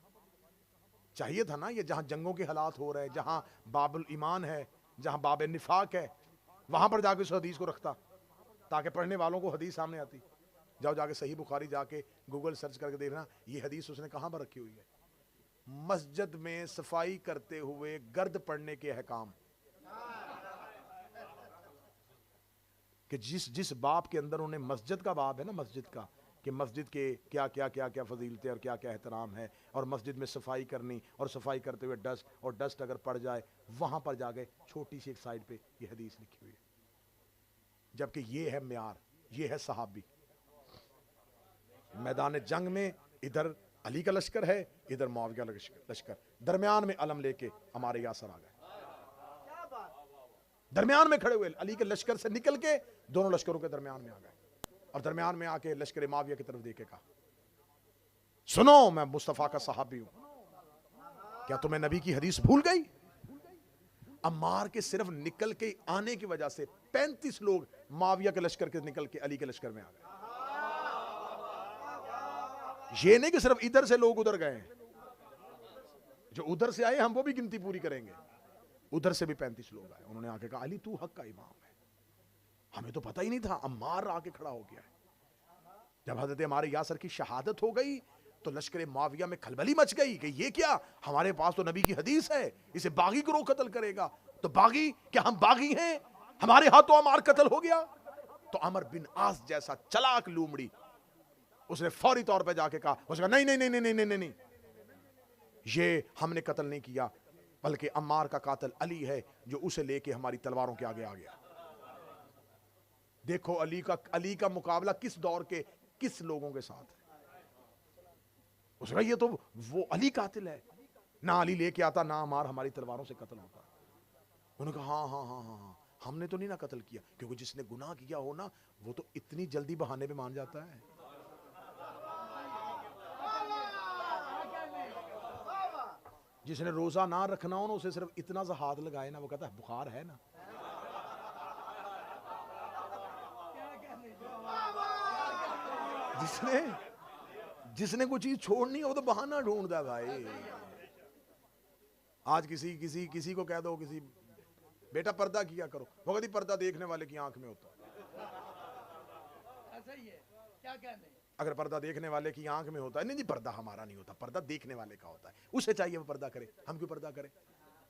چاہیے تھا نا یہ جہاں جنگوں کے حالات ہو رہے ہیں, جہاں باب الایمان ہے, جہاں باب النفاق ہے, وہاں پر جا کے اس حدیث کو رکھتا تاکہ پڑھنے والوں کو حدیث سامنے آتی. جاؤ جا کے صحیح بخاری جا کے گوگل سرچ کر کے دیکھنا یہ حدیث اس نے کہاں پر رکھی ہوئی ہے. مسجد میں صفائی کرتے ہوئے گرد پڑنے کے احکام, کہ جس باب کے اندر انہیں مسجد کا باب ہے نا, مسجد کا, کہ مسجد کے کیا کیا کیا کیا فضیلتیں اور کیا کیا احترام ہے, اور مسجد میں صفائی کرنی, اور صفائی کرتے ہوئے ڈسٹ, اور ڈسٹ اگر پڑ جائے وہاں پر جا کے چھوٹی سی ایک سائڈ پہ یہ حدیث لکھی ہوئی ہے. جبکہ یہ ہے معیار, یہ ہے صحابی. میدان جنگ میں ادھر علی کا لشکر ہے, ادھر معاویہ کا لشکر, درمیان میں علم لے کے ہمارے یاسر آ گئے. درمیان میں کھڑے ہوئے علی کے لشکر سے نکل کے دونوں لشکروں کے درمیان میں آ گئے, اور درمیان میں آ کے لشکر معاویہ کی طرف دیکھے کہا سنو میں مصطفیٰ کا صحابی ہوں, کیا تمہیں نبی کی حدیث بھول گئی؟ عمار کے صرف نکل کے آنے کی وجہ سے 35 لوگ معاویہ کے لشکر کے نکل کے علی کے لشکر میں آ گئے. یہ نہیں کہ صرف ادھر سے لوگ ادھر گئے ہیں, جو ادھر سے آئے ہم وہ بھی گنتی پوری کریں گے, ادھر سے بھی 35 لوگ آئے. انہوں نے آ کے کہا علی تو حق کا امام ہے, ہمیں تو پتہ ہی نہیں تھا. عمار آ کے کھڑا ہو گیا ہے. جب حضرت عمار یاسر کی شہادت ہو گئی تو لشکر معاویہ میں کھلبلی مچ گئی کہ یہ کیا, ہمارے پاس تو نبی کی حدیث ہے, اسے باغی گروہ قتل کرے گا. تو باغی کیا ہم باغی ہیں؟ ہمارے ہاتھوں عمار قتل ہو گیا. تو عمر بن عاص جیسا چلاک لومڑی, اس نے فوری طور پہ جا کے کہا, اس نے کہا نہیں نہیں نہیں نہیں نہیں نہیں, یہ ہم نے قتل نہیں کیا, بلکہ عمار کا قاتل علی ہے جو اسے لے کے ہماری تلواروں کے آگے آ گیا. دیکھو علی کا مقابلہ کس دور کے کس لوگوں کے ساتھ ہے. اس نے کہا یہ تو وہ علی قاتل ہے, نہ علی لے کے آتا نہ عمار ہماری تلواروں سے قتل ہوتا. انہوں نے کہا ہاں ہاں ہاں ہاں ہم نے تو نہیں نا قتل کیا, کیونکہ جس نے گناہ کیا ہو نا وہ تو اتنی جلدی بہانے پہ مان جاتا ہے. جس نے روزہ نہ رکھنا ہو نا اسے صرف اتنا سا ہاتھ لگائے نا, وہ کہتا ہے بخار ہے نا. جس نے کوئی چیز چھوڑنی ہے وہ تو بہانہ ڈھونڈتا ہے بھائی. آج کسی کو کہہ دو کسی بیٹا پردہ کیا کرو, وہ کہتی پردہ دیکھنے والے کی آنکھ میں ہوتا ہے. اگر پردہ دیکھنے والے کی آنکھ میں ہوتا ہے, نہیں پردہ ہمارا نہیں ہوتا, پردہ دیکھنے والے کا ہوتا ہے, اسے چاہیے وہ پردہ کرے, ہم کیوں پردہ کریں.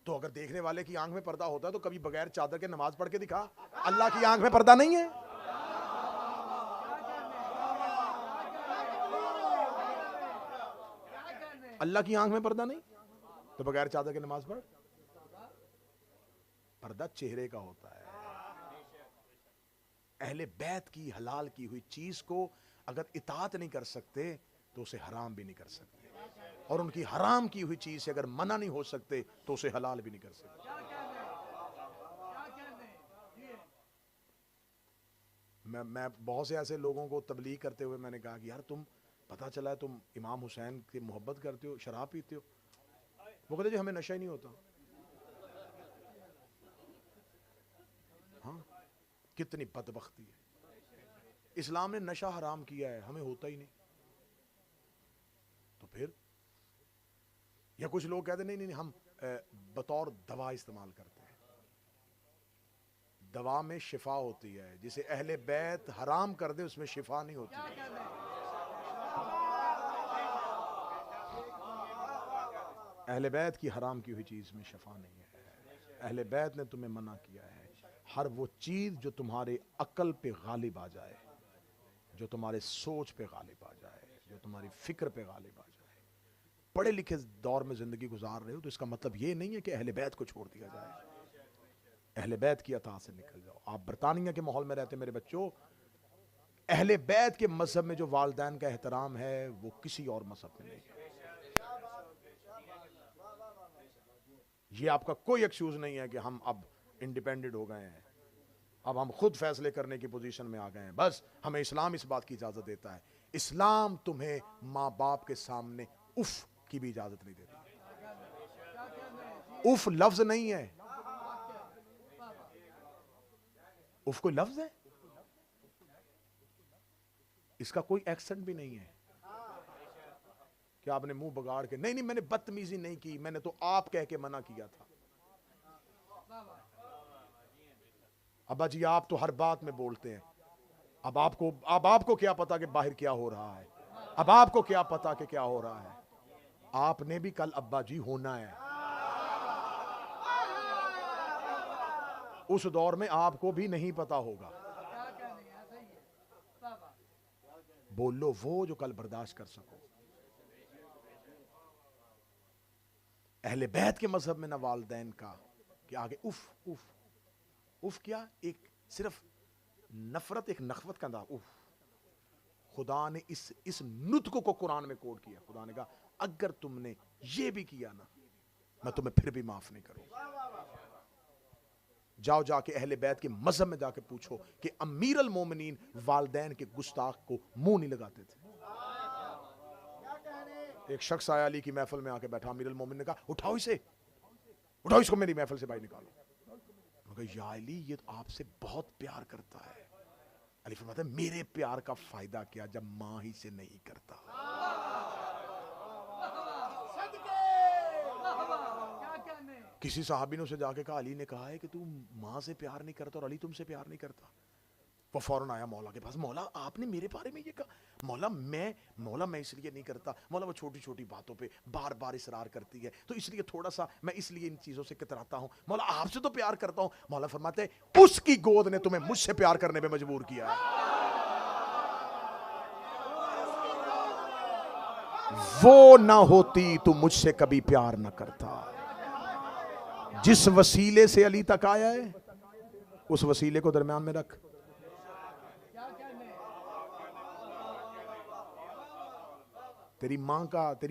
تو اگر دیکھنے والے کی آنکھ میں پردہ ہوتا ہے تو کبھی بغیر چادر کے نماز پڑھ کے دکھا. اللہ کی آنکھ میں پردہ نہیں ہے. اللہ کی آنکھ میں پردہ نہیں تو بغیر چادر کے نماز پڑھ. پردہ چہرے کا ہوتا ہے. اہل بیت کی حلال کی ہوئی چیز کو اگر اطاعت نہیں کر سکتے تو اسے حرام بھی نہیں کر سکتے, اور ان کی حرام کی ہوئی چیز سے اگر منع نہیں ہو سکتے تو اسے حلال بھی نہیں کر سکتے. میں بہت سے ایسے لوگوں کو تبلیغ کرتے ہوئے میں نے کہا کہ یار تم پتہ چلا ہے تم امام حسین کی محبت کرتے ہو, شراب پیتے ہو. وہ کہتے جی ہمیں نشہ ہی نہیں ہوتا. ہاں کتنی بدبختی ہے. اسلام نے نشہ حرام کیا ہے, ہمیں ہوتا ہی نہیں. تو پھر یا کچھ لوگ کہتے نہیں نہیں ہم بطور دوا استعمال کرتے ہیں. دوا میں شفا ہوتی ہے, جسے اہل بیت حرام کر دے اس میں شفا نہیں ہوتی. اہل بیت کی حرام کی ہوئی چیز میں شفا نہیں ہے. اہل بیت نے تمہیں منع کیا ہے ہر وہ چیز جو تمہارے عقل پہ غالب آ جائے, جو تمہارے سوچ پہ غالب آ جائے, جو تمہاری فکر پہ غالب آ جائے. پڑھے لکھے دور میں زندگی گزار رہے ہو تو اس کا مطلب یہ نہیں ہے کہ اہل بیت کو چھوڑ دیا جائے. اہل بیت کی اطاعت سے نکل جاؤ. آپ برطانیہ کے ماحول میں رہتے میرے بچوں, اہل بیت کے مذہب میں جو والدین کا احترام ہے وہ کسی اور مذہب میں نہیں ہے. یہ آپ کا کوئی ایکسکیوز نہیں ہے کہ ہم اب انڈیپینڈنٹ ہو گئے ہیں, اب ہم خود فیصلے کرنے کی پوزیشن میں آ گئے ہیں, بس ہمیں اسلام اس بات کی اجازت دیتا ہے. اسلام تمہیں ماں باپ کے سامنے اف کی بھی اجازت نہیں دیتا. اف لفظ نہیں ہے, اف کوئی لفظ ہے, اس کا کوئی ایکسنٹ بھی نہیں ہے کہ آپ نے منہ بگاڑ کے نہیں میں نے بدتمیزی نہیں کی, میں نے تو آپ کہہ کے منع کیا تھا. ابا جی آپ تو ہر بات میں بولتے ہیں, اب آپ کو کیا پتا کہ باہر کیا ہو رہا ہے, اب آپ کو کیا پتا کہ کیا ہو رہا ہے. آپ نے بھی کل ابا جی ہونا ہے. اس دور میں آپ کو بھی نہیں پتا ہوگا. بولو وہ جو کل برداشت کر سکو. اہل بیت کے مذہب میں نہ والدین کا کہ آگے اف اف اف کیا, ایک صرف نفرت, ایک نخوت کا انداز. اف خدا نے اس نطق کو قرآن میں کوڈ کیا. خدا نے کہا اگر تم نے یہ بھی کیا نا میں تمہیں پھر بھی معاف نہیں کروں. جاؤ جا کے اہل بیت کے مذہب میں جا کے پوچھو کہ امیر المومنین والدین کے گستاخ کو منہ نہیں لگاتے تھے. ایک شخص آیا علی کی محفل میں آ کے بیٹھا, امیر المومنین نے کہا اٹھاؤ اس کو میری محفل سے باہر نکالو. کہا یا علی یہ تو آپ سے بہت پیار کرتا ہے. علی فرماتا ہے میرے پیار کا فائدہ کیا جب ماں ہی سے نہیں کرتا. کسی صحابی نے اسے جا کے کہا علی نے کہا ہے کہ تم ماں سے پیار نہیں کرتا اور علی تم سے پیار نہیں کرتا. وہ فوراً آیا مولا کے پاس, مولا آپ نے میرے بارے میں یہ کہا. مولا میں اس لیے نہیں کرتا, مولا وہ چھوٹی چھوٹی باتوں پہ بار بار اصرار کرتی ہے تو اس لیے تھوڑا سا میں اس لیے ان چیزوں سے کتراتا ہوں. مولا آپ سے تو پیار کرتا ہوں. مولا فرماتے ہیں اس کی گود نے تمہیں مجھ سے پیار کرنے پہ مجبور کیا ہے. وہ نہ ہوتی تو مجھ سے کبھی پیار نہ کرتا. جس وسیلے سے علی تک آیا ہے اس وسیلے کو درمیان میں رکھ. تیری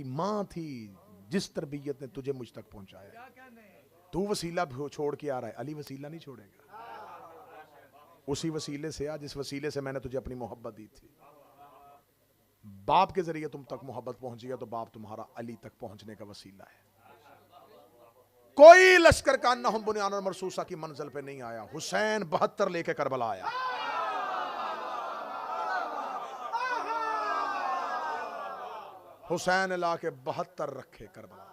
ماں تھی جس تربیت نے تجھے مجھ تک پہنچایا. تو وسیلہ چھوڑ کے آ رہا ہے, علی وسیلہ نہیں چھوڑے گا. اسی وسیلے سے جس وسیلے سے میں نے تجھے اپنی محبت دی تھی. باپ کے ذریعے تم تک محبت پہنچی ہے تو باپ تمہارا علی تک پہنچنے کا وسیلہ ہے. کوئی لشکر کا انہم بنیان اور مرصوصہ کی منزل پہ نہیں آیا. حسین 72 لے کے کربلا آیا. حسین لا کے 72 رکھے کربلا.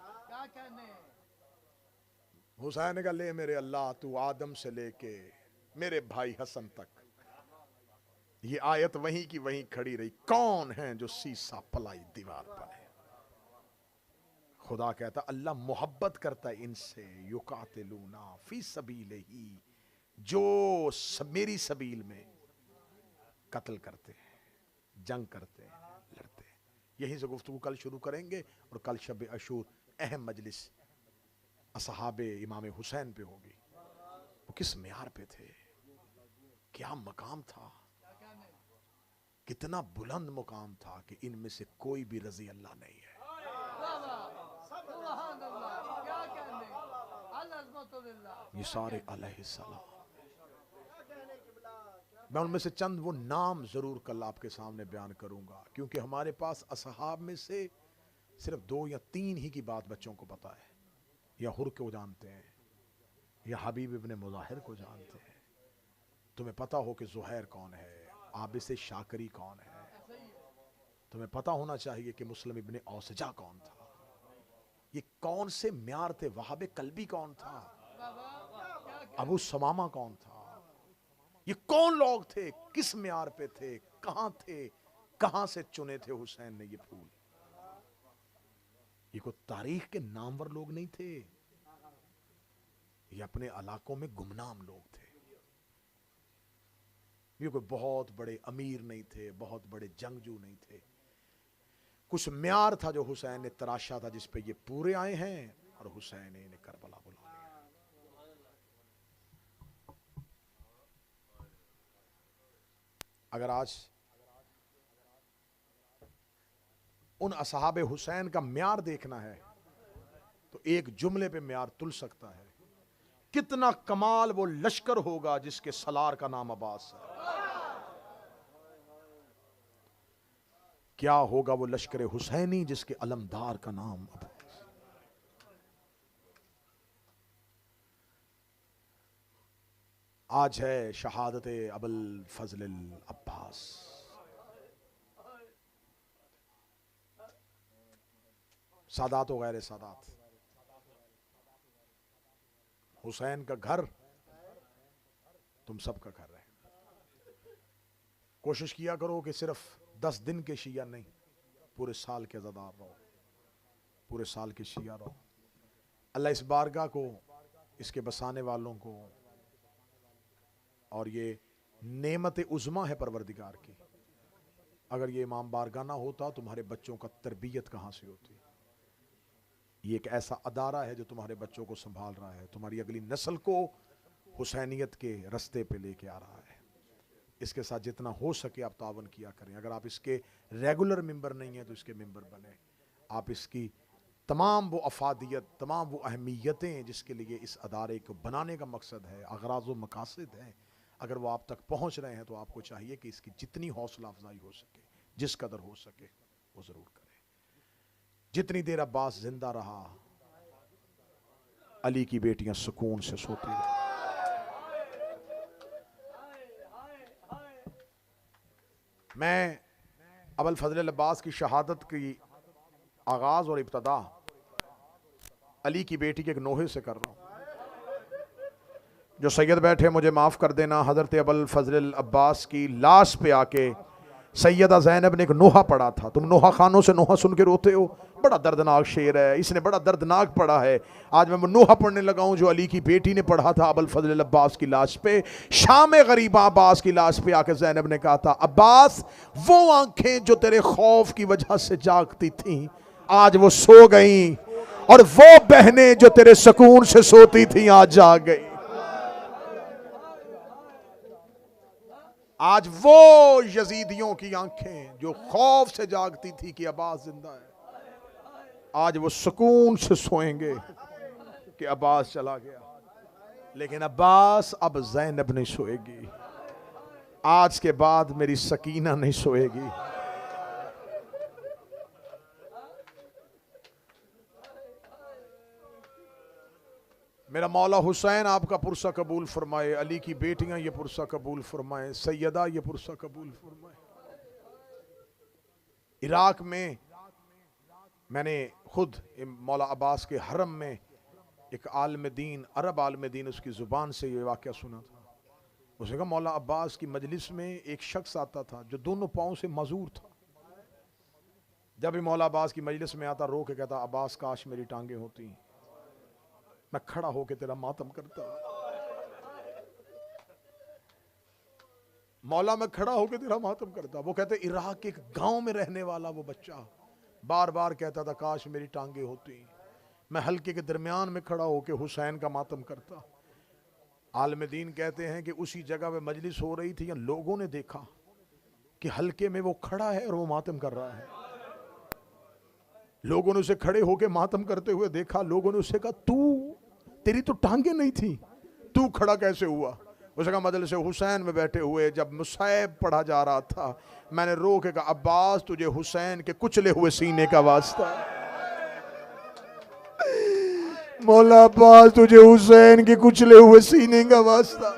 حسین نے کہا لے میرے اللہ تو آدم سے لے کے میرے بھائی حسن تک. یہ آیت وہیں کی وہیں کھڑی رہی. کون ہیں جو سیسا پلائی دیوار پر ہے. خدا کہتا اللہ محبت کرتا ہے ان سے، یقاتلونا فی سبیلہ، جو میری سبیل میں قتل کرتے ہیں، جنگ کرتے ہیں، لڑتے ہیں۔ یہیں سے گفتگو کل شروع کریں گے، اور کل شب عاشور اہم مجلس اصحاب امام حسین پہ ہوگی۔ وہ کس معیار پہ تھے، کیا مقام تھا، کتنا بلند مقام تھا کہ ان میں سے کوئی بھی رضی اللہ نہیں ہے۔ یہ سارے علیہ السلام، میں ان میں سے چند وہ نام ضرور کل آپ کے سامنے بیان کروں گا، کیونکہ ہمارے پاس اصحاب میں سے صرف 2 یا 3 ہی کی بات بچوں کو پتا ہے، یا ہر کو جانتے ہیں، یا حبیب ابن مظاہر کو جانتے ہیں۔ تمہیں پتا ہو کہ زہیر کون ہے، عابس شاکری کون ہے، تمہیں پتا ہونا چاہیے کہ مسلم ابن اوسجہ کون تھا، یہ کون سے معیار تھے، وہاب قلبی کون تھا، ابو سمامہ کون تھا، یہ کون لوگ تھے، کس معیار پہ تھے، کہاں سے چنے تھے حسین نے یہ پھول۔ یہ کوئی تاریخ کے نامور لوگ نہیں تھے، یہ اپنے علاقوں میں گمنام لوگ تھے۔ یہ کوئی بہت بڑے امیر نہیں تھے، بہت بڑے جنگجو نہیں تھے۔ کچھ معیار تھا جو حسین نے تراشا تھا، جس پہ یہ پورے آئے ہیں، اور حسین نے انہیں کربلا بلا لیا۔ اگر آج ان اصحاب حسین کا معیار دیکھنا ہے تو ایک جملے پہ معیار تل سکتا ہے، کتنا کمال وہ لشکر ہوگا جس کے سالار کا نام عباس ہے، کیا ہوگا وہ لشکر حسینی جس کے علمدار کا نام عباس۔ آج ہے شہادت ابوالفضل العباس۔ سادات و غیر سادات، حسین کا گھر تم سب کا گھر ہے۔ کوشش کیا کرو کہ صرف 10 دن کے شیعہ نہیں، پورے سال کے عزادار رہو، پورے سال کے شیعہ رہو۔ اللہ اس بارگاہ کو، اس کے بسانے والوں کو، اور یہ نعمت عظمیٰ ہے پروردگار کی، اگر یہ امام بارگاہ نہ ہوتا تمہارے بچوں کا تربیت کہاں سے ہوتی۔ یہ ایک ایسا ادارہ ہے جو تمہارے بچوں کو سنبھال رہا ہے، تمہاری اگلی نسل کو حسینیت کے رستے پہ لے کے آ رہا ہے۔ اس کے ساتھ جتنا ہو سکے آپ تعاون کیا کریں۔ اگر آپ اس کے ریگولر ممبر نہیں ہیں تو اس کے ممبر بنیں۔ آپ اس کی تمام وہ افادیت، تمام وہ اہمیتیں جس کے لیے اس ادارے کو بنانے کا مقصد ہے، اغراض و مقاصد ہیں، اگر وہ آپ تک پہنچ رہے ہیں تو آپ کو چاہیے کہ اس کی جتنی حوصلہ افزائی ہو سکے، جس قدر ہو سکے وہ ضرور کریں۔ جتنی دیر عباس زندہ رہا، علی کی بیٹیاں سکون سے سوتی رہیں۔ میں ابوالفضل العباس کی شہادت کی آغاز اور ابتدا علی کی بیٹی کے ایک نوحے سے کر رہا ہوں۔ جو سید بیٹھے مجھے معاف کر دینا، حضرت ابوالفضل العباس کی لاش پہ آ کے سیدہ زینب نے ایک نوحہ پڑھا تھا۔ تم نوحہ خانوں سے نوحہ سن کے روتے ہو، بڑا دردناک شعر ہے، اس نے بڑا دردناک پڑھا ہے۔ آج میں وہ نوحہ پڑھنے لگا ہوں جو علی کی بیٹی نے پڑھا تھا ابوالفضل العباس کی لاش پہ۔ شام غریبہ عباس کی لاش پہ آ کے زینب نے کہا تھا، عباس وہ آنکھیں جو تیرے خوف کی وجہ سے جاگتی تھیں آج وہ سو گئیں، اور وہ بہنیں جو تیرے سکون سے سوتی تھیں آج جاگ گئیں۔ آج وہ یزیدیوں کی آنکھیں جو خوف سے جاگتی تھی کہ عباس زندہ ہے، آج وہ سکون سے سوئیں گے کہ عباس چلا گیا۔ لیکن عباس اب زینب نہیں سوئے گی، آج کے بعد میری سکینہ نہیں سوئے گی۔ میرا مولا حسین آپ کا پرسہ قبول فرمائے، علی کی بیٹیاں یہ پرسہ قبول فرمائے، سیدہ یہ پرسہ قبول فرمائے۔ عراق میں نے خود مولا عباس کے حرم میں ایک عالم دین، عرب عالم دین، اس کی زبان سے یہ واقعہ سنا تھا۔ اس نے کہا مولا عباس کی مجلس میں ایک شخص آتا تھا جو دونوں پاؤں سے معذور تھا، جب بھی مولا عباس کی مجلس میں آتا رو کے کہتا عباس کاش میری ٹانگیں ہوتی، میں کھڑا ہو کے تیرا ماتم کرتا، مولا میں کھڑا ہو کے تیرا ماتم کرتا۔ وہ کہتے عراق کے ایک گاؤں میں رہنے والا وہ بچہ بار بار کہتا تھا کاش میری ٹانگیں ہوتی، میں حلقے کے درمیان میں کھڑا ہو کے حسین کا ماتم کرتا۔ عالم دین کہتے ہیں کہ اسی جگہ پہ مجلس ہو رہی تھی، لوگوں نے دیکھا کہ حلقے میں وہ کھڑا ہے اور وہ ماتم کر رہا ہے۔ لوگوں نے اسے کھڑے ہو کے ماتم کرتے ہوئے دیکھا، لوگوں نے اسے کہا تیری تو ٹانگیں نہیں تھی، تو کھڑا کیسے ہوا؟ اس کا مجلس حسین میں بیٹھے ہوئے جب مصائب پڑھا جا رہا تھا، میں نے رو کے کہا عباس تجھے حسین کے کچلے ہوئے سینے کا واسطہ، مولا عباس تجھے حسین کے کچلے ہوئے سینے کا واسطہ۔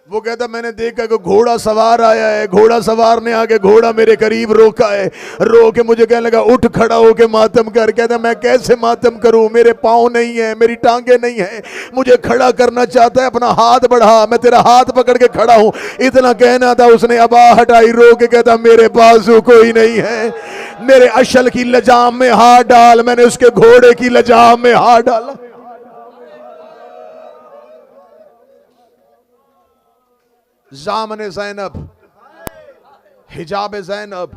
وہ کہتا میں نے دیکھا کہ گھوڑا سوار آیا ہے، گھوڑا سوار نے آگے گھوڑا میرے قریب روکا ہے، رو کے مجھے کہنے لگا اٹھ کھڑا ہو کے ماتم کر۔ کہتا میں کیسے ماتم کروں، میرے پاؤں نہیں ہیں، میری ٹانگیں نہیں ہیں، مجھے کھڑا کرنا چاہتا ہے، اپنا ہاتھ بڑھا، میں تیرا ہاتھ پکڑ کے کھڑا ہوں۔ اتنا کہنا تھا، اس نے ابا ہٹائی، رو کے کہتا میرے بازو کوئی نہیں ہے، میرے اشل کی لجام میں ہاتھ ڈال۔ میں نے اس کے گھوڑے کی لجام میں ہاتھ ڈالا۔ زامن زینب، حجاب زینب،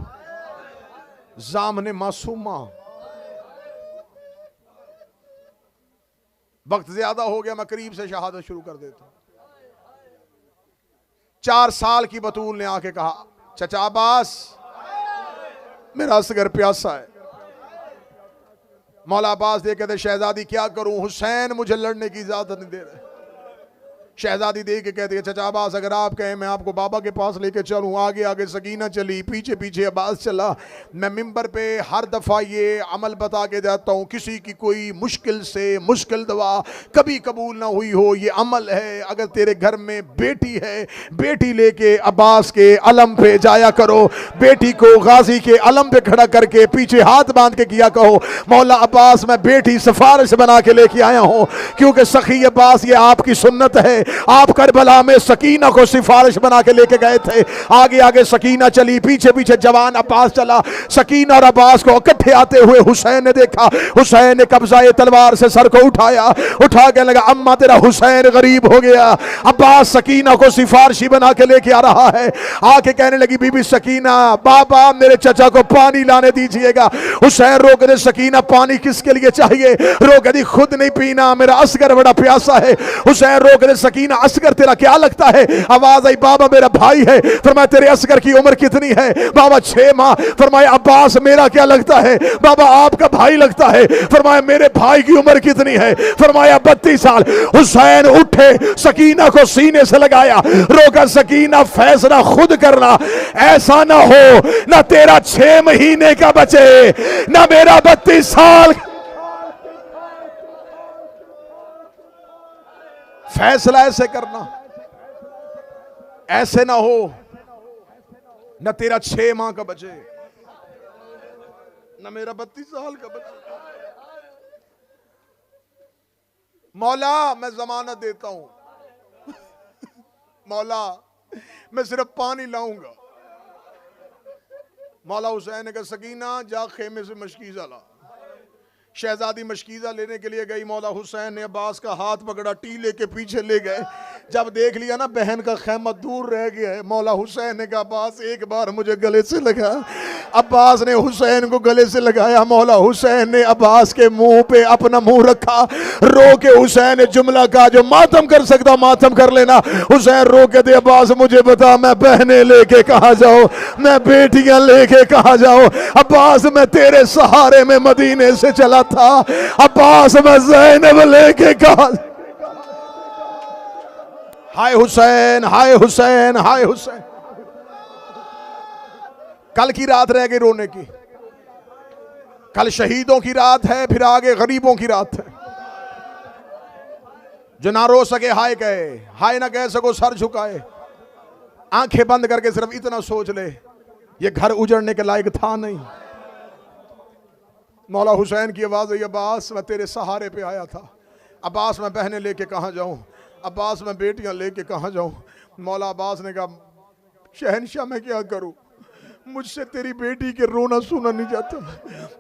زامن معصومہ۔ وقت زیادہ ہو گیا، میں قریب سے شہادت شروع کر دیتا ہوں۔ 4 سال کی بطول نے آ کے کہا چچا عباس میرا اصغر پیاسا ہے۔ مولا عباس دے کہتے شہزادی کیا کروں، حسین مجھے لڑنے کی اجازت نہیں دے رہے۔ شہزادی دے کے کہتی ہے چچا عباس اگر آپ کہیں میں آپ کو بابا کے پاس لے کے چلوں۔ آگے آگے سکینہ چلی، پیچھے پیچھے عباس چلا۔ میں ممبر پہ ہر دفعہ یہ عمل بتا کے جاتا ہوں، کسی کی کوئی مشکل سے مشکل دعا کبھی قبول نہ ہوئی ہو، یہ عمل ہے۔ اگر تیرے گھر میں بیٹی ہے، بیٹی لے کے عباس کے علم پہ جایا کرو، بیٹی کو غازی کے علم پہ کھڑا کر کے پیچھے ہاتھ باندھ کے کیا کہو مولا عباس میں بیٹی سفارش بنا کے لے کے آیا ہوں، کیونکہ سخی عباس یہ آپ کی سنت ہے۔ آپ کربلا میں سکینہ کو سفارش بنا کے لے کے گئے تھے۔ آگے آگے سکینہ چلی، پیچھے پیچھے جوان عباس چلا۔ سکینہ اور عباس کو اکٹھے آتے ہوئے حسین نے دیکھا، حسین نے قبضہ تلوار سے سر کو اٹھایا، اٹھا کے لگا اماں تیرا حسین غریب ہو گیا۔ عباس سکینہ کو سفارشی بنا کے لے کے آ رہا ہے۔ آ کے کہنے لگی بی بی سکینہ بابا میرے چچا کو پانی لانے دیجئے گا۔ حسین رو کے دے سکینہ پانی کس کے لیے چاہیے؟ رو کے دی خود نہیں پینا، میرا اصغر بڑا پیاسا ہے۔ حسین رو کے دے سکینہ اصغر تیرا کیا لگتا ہے؟ آواز آئی بابا میرا بھائی ہے۔ فرمایا تیرے اصغر کی عمر کتنی ہے؟ بابا 6 ماہ۔ فرمایا عباس میرا کیا لگتا ہے؟ بابا آپ کا بھائی لگتا ہے۔ فرمایا میرے بھائی کی عمر کتنی ہے؟ فرمایا 32 سال۔ حسین اٹھے، سکینہ کو سینے سے لگایا، روکا سکینہ فیصلہ خود کرنا، ایسا نہ ہو نہ تیرا 6 مہینے کا بچے نہ میرا 32 سال۔ فیصلہ ایسے کرنا، ایسے نہ ہو نہ تیرا 6 ماہ کا بچے نہ میرا 32 سال کا بچے۔ مولا میں ضمانت دیتا ہوں، مولا میں صرف پانی لاؤں گا۔ مولا حسین نے کہا سکینہ جا خیمے سے مشکیزہ لا۔ شہزادی مشکیزہ لینے کے لیے گئی، مولا حسین نے عباس کا ہاتھ پکڑا، ٹیلے کے پیچھے لے گئے۔ جب دیکھ لیا نا بہن کا خیمہ دور رہ گیا ہے، مولا حسین نے کہا عباس ایک بار مجھے گلے سے لگا۔ عباس نے حسین کو گلے سے لگایا، مولا حسین نے عباس کے منہ پہ اپنا منہ رکھا، رو کے حسین نے جملہ کہا جو ماتم کر سکتا ماتم کر لینا۔ حسین رو کے دے عباس مجھے بتا میں بہنیں لے کے کہاں جاؤں، میں بیٹیاں لے کے کہاں جاؤں؟ عباس میں تیرے سہارے میں مدینے سے چلا تھا، عباس میں زینب لے کے کہاں؟ ہائے حسین، ہائے حسین، ہائے حسین۔ کل کی رات رہ گئی رونے کی، کل شہیدوں کی رات ہے، پھر آگے غریبوں کی رات ہے۔ جو نہ رو سکے ہائے کہے، ہائے نہ کہہ سکو سر جھکائے۔ آنکھیں بند کر کے صرف اتنا سوچ لے یہ گھر اجڑنے کے لائق تھا نہیں۔ مولا حسین کی آواز ہے عباس میں تیرے سہارے پہ آیا تھا، عباس میں بہنیں لے کے کہاں جاؤں، عباس میں بیٹیاں لے کے کہاں جاؤں؟ مولا عباس نے کہا شہنشاہ میں کیا کروں؟ مجھ سے تیری بیٹی کے رونا سونا نہیں جاتا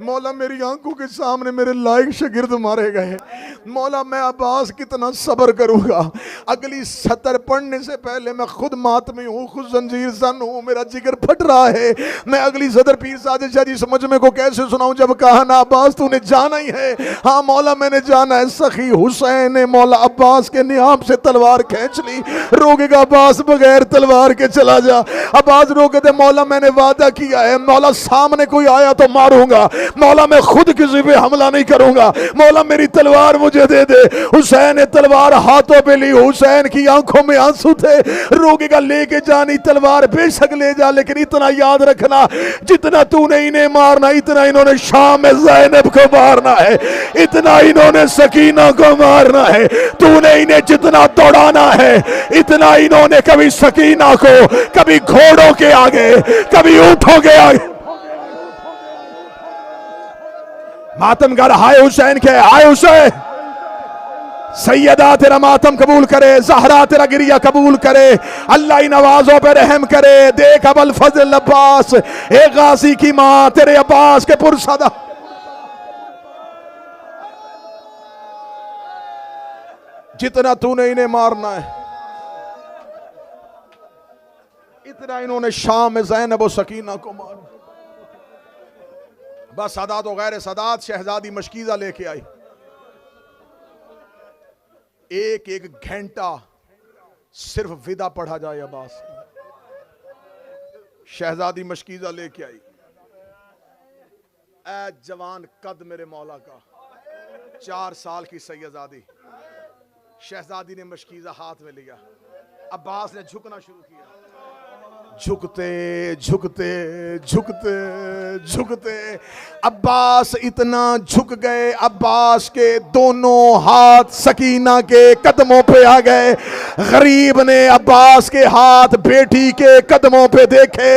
مولا، میری آنکھوں کے سامنے میرے لائق شاگرد مارے گئے مولا، میں عباس کتنا صبر کروں گا؟ اگلی سطر پڑھنے سے پہلے میں خود ماتمی ہوں، خود زنجیر زن ہوں، میرا جگر پھٹ رہا ہے، میں اگلی سطر پیر سعد شاہ جی سمجھ میں کو کیسے سناؤں؟ جب کہا نا عباس تو نے جانا ہی ہے، ہاں مولا میں نے جانا ہے۔ سخی حسین نے مولا عباس کے نیام سے تلوار کھینچ لی، روکے گا عباس بغیر تلوار کے چلا جا۔ عباس روکے تھے، مولا میں نے وعدہ کیا ہے، مولا سامنے کوئی آیا تو ماروں گا، مولا میں خود کسی پہ حملہ نہیں کروں گا، مولا میری تلوار مجھے دے دے۔ حسین نے تلوار ہاتھوں پہ لی، حسین کی آنکھوں میں آنسو تھے، روکے گا لے کے جانی تلوار بے شک لے جا، لیکن اتنا یاد رکھنا جتنا تو نے انہیں مارنا اتنا انہوں نے شام میں زینب کو مارنا ہے، اتنا انہوں نے سکینہ کو مارنا ہے، تو نے انہیں جتنا دوڑانا ہے اتنا انہوں نے کبھی سکینہ کو، کبھی گھوڑوں کے آگے، کبھی اونٹوں کے آگے۔ ماتم گر ہائے حسین کے، ہائے حسین، سیدہ تیرا ماتم قبول کرے، زہرا تیرا گریہ قبول کرے، اللہ ان نوازوں پہ رحم کرے۔ دیکھ ابوالفضل عباس، اے غازی کی ماں، تیرے عباس کے پرصدا جتنا تو نے انہیں مارنا ہے اتنا انہوں نے شام میں زینب و سکینہ کو مارا۔ بس سادات و غیر سادات شہزادی مشکیزہ لے کے آئی، ایک ایک گھنٹہ صرف ودا پڑھا جائے عباس۔ شہزادی مشکیزہ لے کے آئی، اے جوان قد میرے مولا کا، 4 سال کی سیدزادی، شہزادی نے مشکیزہ ہاتھ میں لیا، عباس نے جھکنا شروع کیا، جھکتے جھکتے جھکتے جھکتے عباس اتنا جھک گئے، عباس کے دونوں ہاتھ سکینہ کے قدموں پہ آ گئے۔ غریب نے عباس کے ہاتھ بیٹی کے قدموں پہ دیکھے،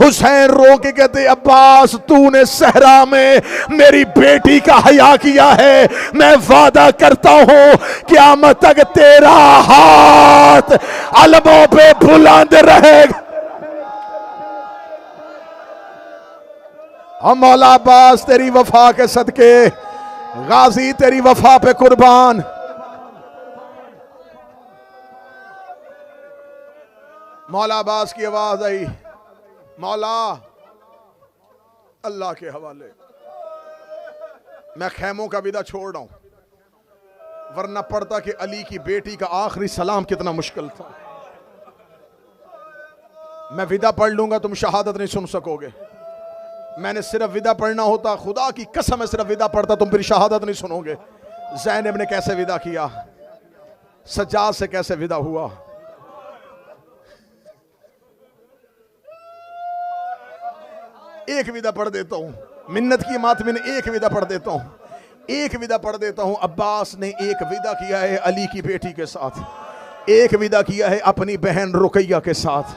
حسین رو کے کہتے عباس تو نے صحرا میں میری بیٹی کا حیا کیا ہے، میں وعدہ کرتا ہوں قیامت تک تیرا ہاتھ علموں پہ بلند رہے گا۔ ہم مولا عباس تیری وفا کے صدقے، غازی تیری وفا پہ قربان۔ مولا عباس کی آواز آئی، مولا اللہ کے حوالے میں خیموں کا ودا چھوڑ رہا ہوں، ورنہ پڑھتا کہ علی کی بیٹی کا آخری سلام کتنا مشکل تھا۔ میں ودا پڑھ لوں گا، تم شہادت نہیں سن سکو گے۔ میں نے صرف ودا پڑھنا ہوتا، خدا کی قسم ہے صرف ودا پڑھتا، تم پھر شہادت نہیں سنو گے۔ زینب نے کیسے ودا کیا، سجاد سے کیسے ودا ہوا۔ ایک ودا پڑھ دیتا ہوں، منت کی ماتمی نے ایک ودا پڑھ دیتا ہوں، ایک ودا پڑھ دیتا ہوں۔ عباس نے ایک ودا کیا ہے علی کی بیٹی کے ساتھ، ایک ودا کیا ہے اپنی بہن رقیہ کے ساتھ۔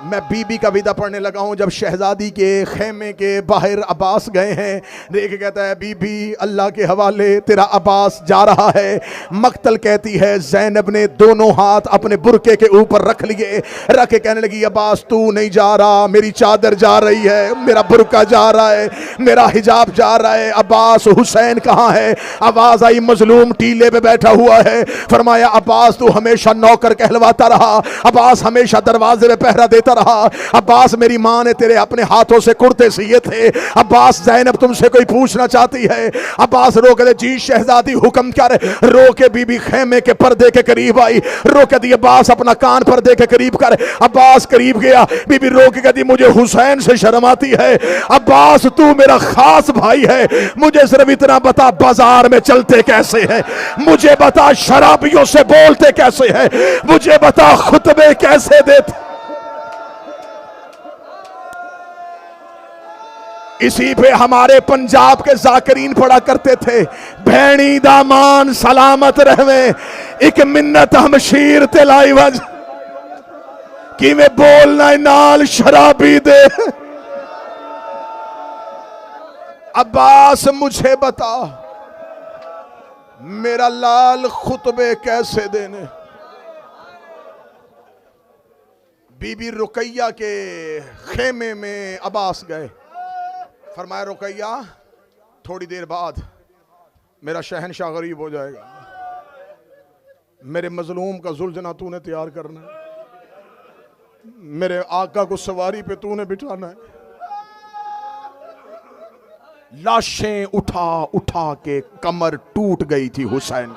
میں بی بی کا ودا پڑھنے لگا ہوں، جب شہزادی کے خیمے کے باہر عباس گئے ہیں، دیکھ کہتا ہے بی بی اللہ کے حوالے تیرا عباس جا رہا ہے۔ مقتل کہتی ہے زینب نے دونوں ہاتھ اپنے برقعے کے اوپر رکھ لیے، رکھ کے کہنے لگی عباس تو نہیں جا رہا، میری چادر جا رہی ہے، میرا برقعہ جا رہا ہے، میرا حجاب جا رہا ہے۔ عباس حسین کہاں ہے؟ آواز آئی مظلوم ٹیلے پہ بیٹھا ہوا ہے۔ فرمایا عباس تو ہمیشہ نوکر کہلواتا رہا، عباس ہمیشہ دروازے پہ پہرا دیتا رہا، عباس میری ماں نے تیرے اپنے ہاتھوں سے کرتے سیے تھے، عباس زینب تم سے کوئی پوچھنا چاہتی ہے۔ عباس رو کے جی شہزادی حکم کر، رو کے بی بی خیمے کے پردے کے قریب آئی، رو کے دی عباس اپنا کان پردے کے قریب کر، عباس قریب گیا، بی بی رو کے دی مجھے حسین سے شرم آتی ہے، عباس تو میرا خاص بھائی ہے، مجھے صرف اتنا بتا بازار میں چلتے کیسے ہیں، مجھے بتا شرابیوں سے بولتے کیسے ہیں، مجھے بتا خطبے کیسے دیتے۔ اسی پہ ہمارے پنجاب کے ذاکرین پڑھا کرتے تھے، بھینی دامان سلامت رہویں، ایک منت ہم شیر تلائی وج کی میں بولنا نال شرابی دے۔ عباس مجھے بتا میرا لال خطبے کیسے دینے، بی بی رقیہ کے خیمے میں عباس گئے، فرمایا رقیہ تھوڑی دیر بعد میرا شہنشاہ غریب ہو جائے گا، میرے مظلوم کا زلجنہ تو نے تیار کرنا ہے، میرے آقا کو سواری پہ تو نے بٹھانا ہے۔ لاشیں اٹھا اٹھا کے کمر ٹوٹ گئی تھی حسین،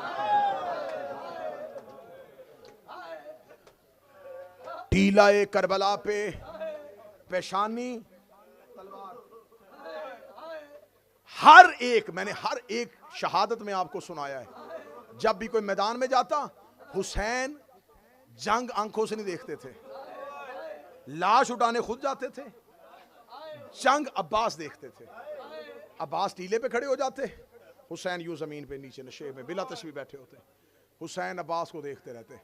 ٹیلہ کربلا پہ پیشانی تلوار، ہر ایک، میں نے ہر ایک شہادت میں آپ کو سنایا ہے، جب بھی کوئی میدان میں جاتا حسین جنگ آنکھوں سے نہیں دیکھتے تھے، لاش اٹھانے خود جاتے تھے، جنگ عباس دیکھتے تھے، عباس ٹیلے پہ کھڑے ہو جاتے، حسین یوں زمین پہ نیچے نشے میں بلا تشبیہ بیٹھے ہوتے، حسین عباس کو دیکھتے رہتے،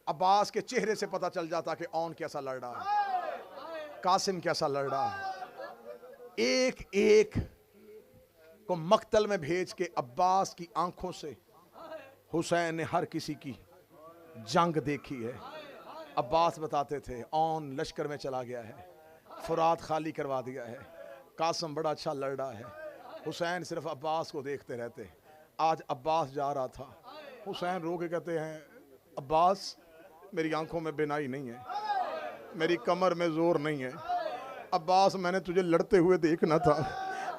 عباس کے چہرے سے پتہ چل جاتا کہ اون کیسا لڑ رہا ہے، قاسم کیسا لڑ رہا ہے، ایک ایک کو مقتل میں بھیج کے عباس کی آنکھوں سے حسین نے ہر کسی کی جنگ دیکھی ہے۔ عباس بتاتے تھے اون لشکر میں چلا گیا ہے، فرات خالی کروا دیا ہے، قاسم بڑا اچھا لڑ رہا ہے، حسین صرف عباس کو دیکھتے رہتے۔ آج عباس جا رہا تھا، حسین رو کے کہتے ہیں عباس میری آنکھوں میں بینائی نہیں ہے، میری کمر میں زور نہیں ہے، عباس میں نے تجھے لڑتے ہوئے دیکھنا تھا،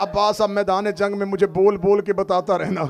عباس اب میدان جنگ میں مجھے بول بول کے بتاتا رہنا،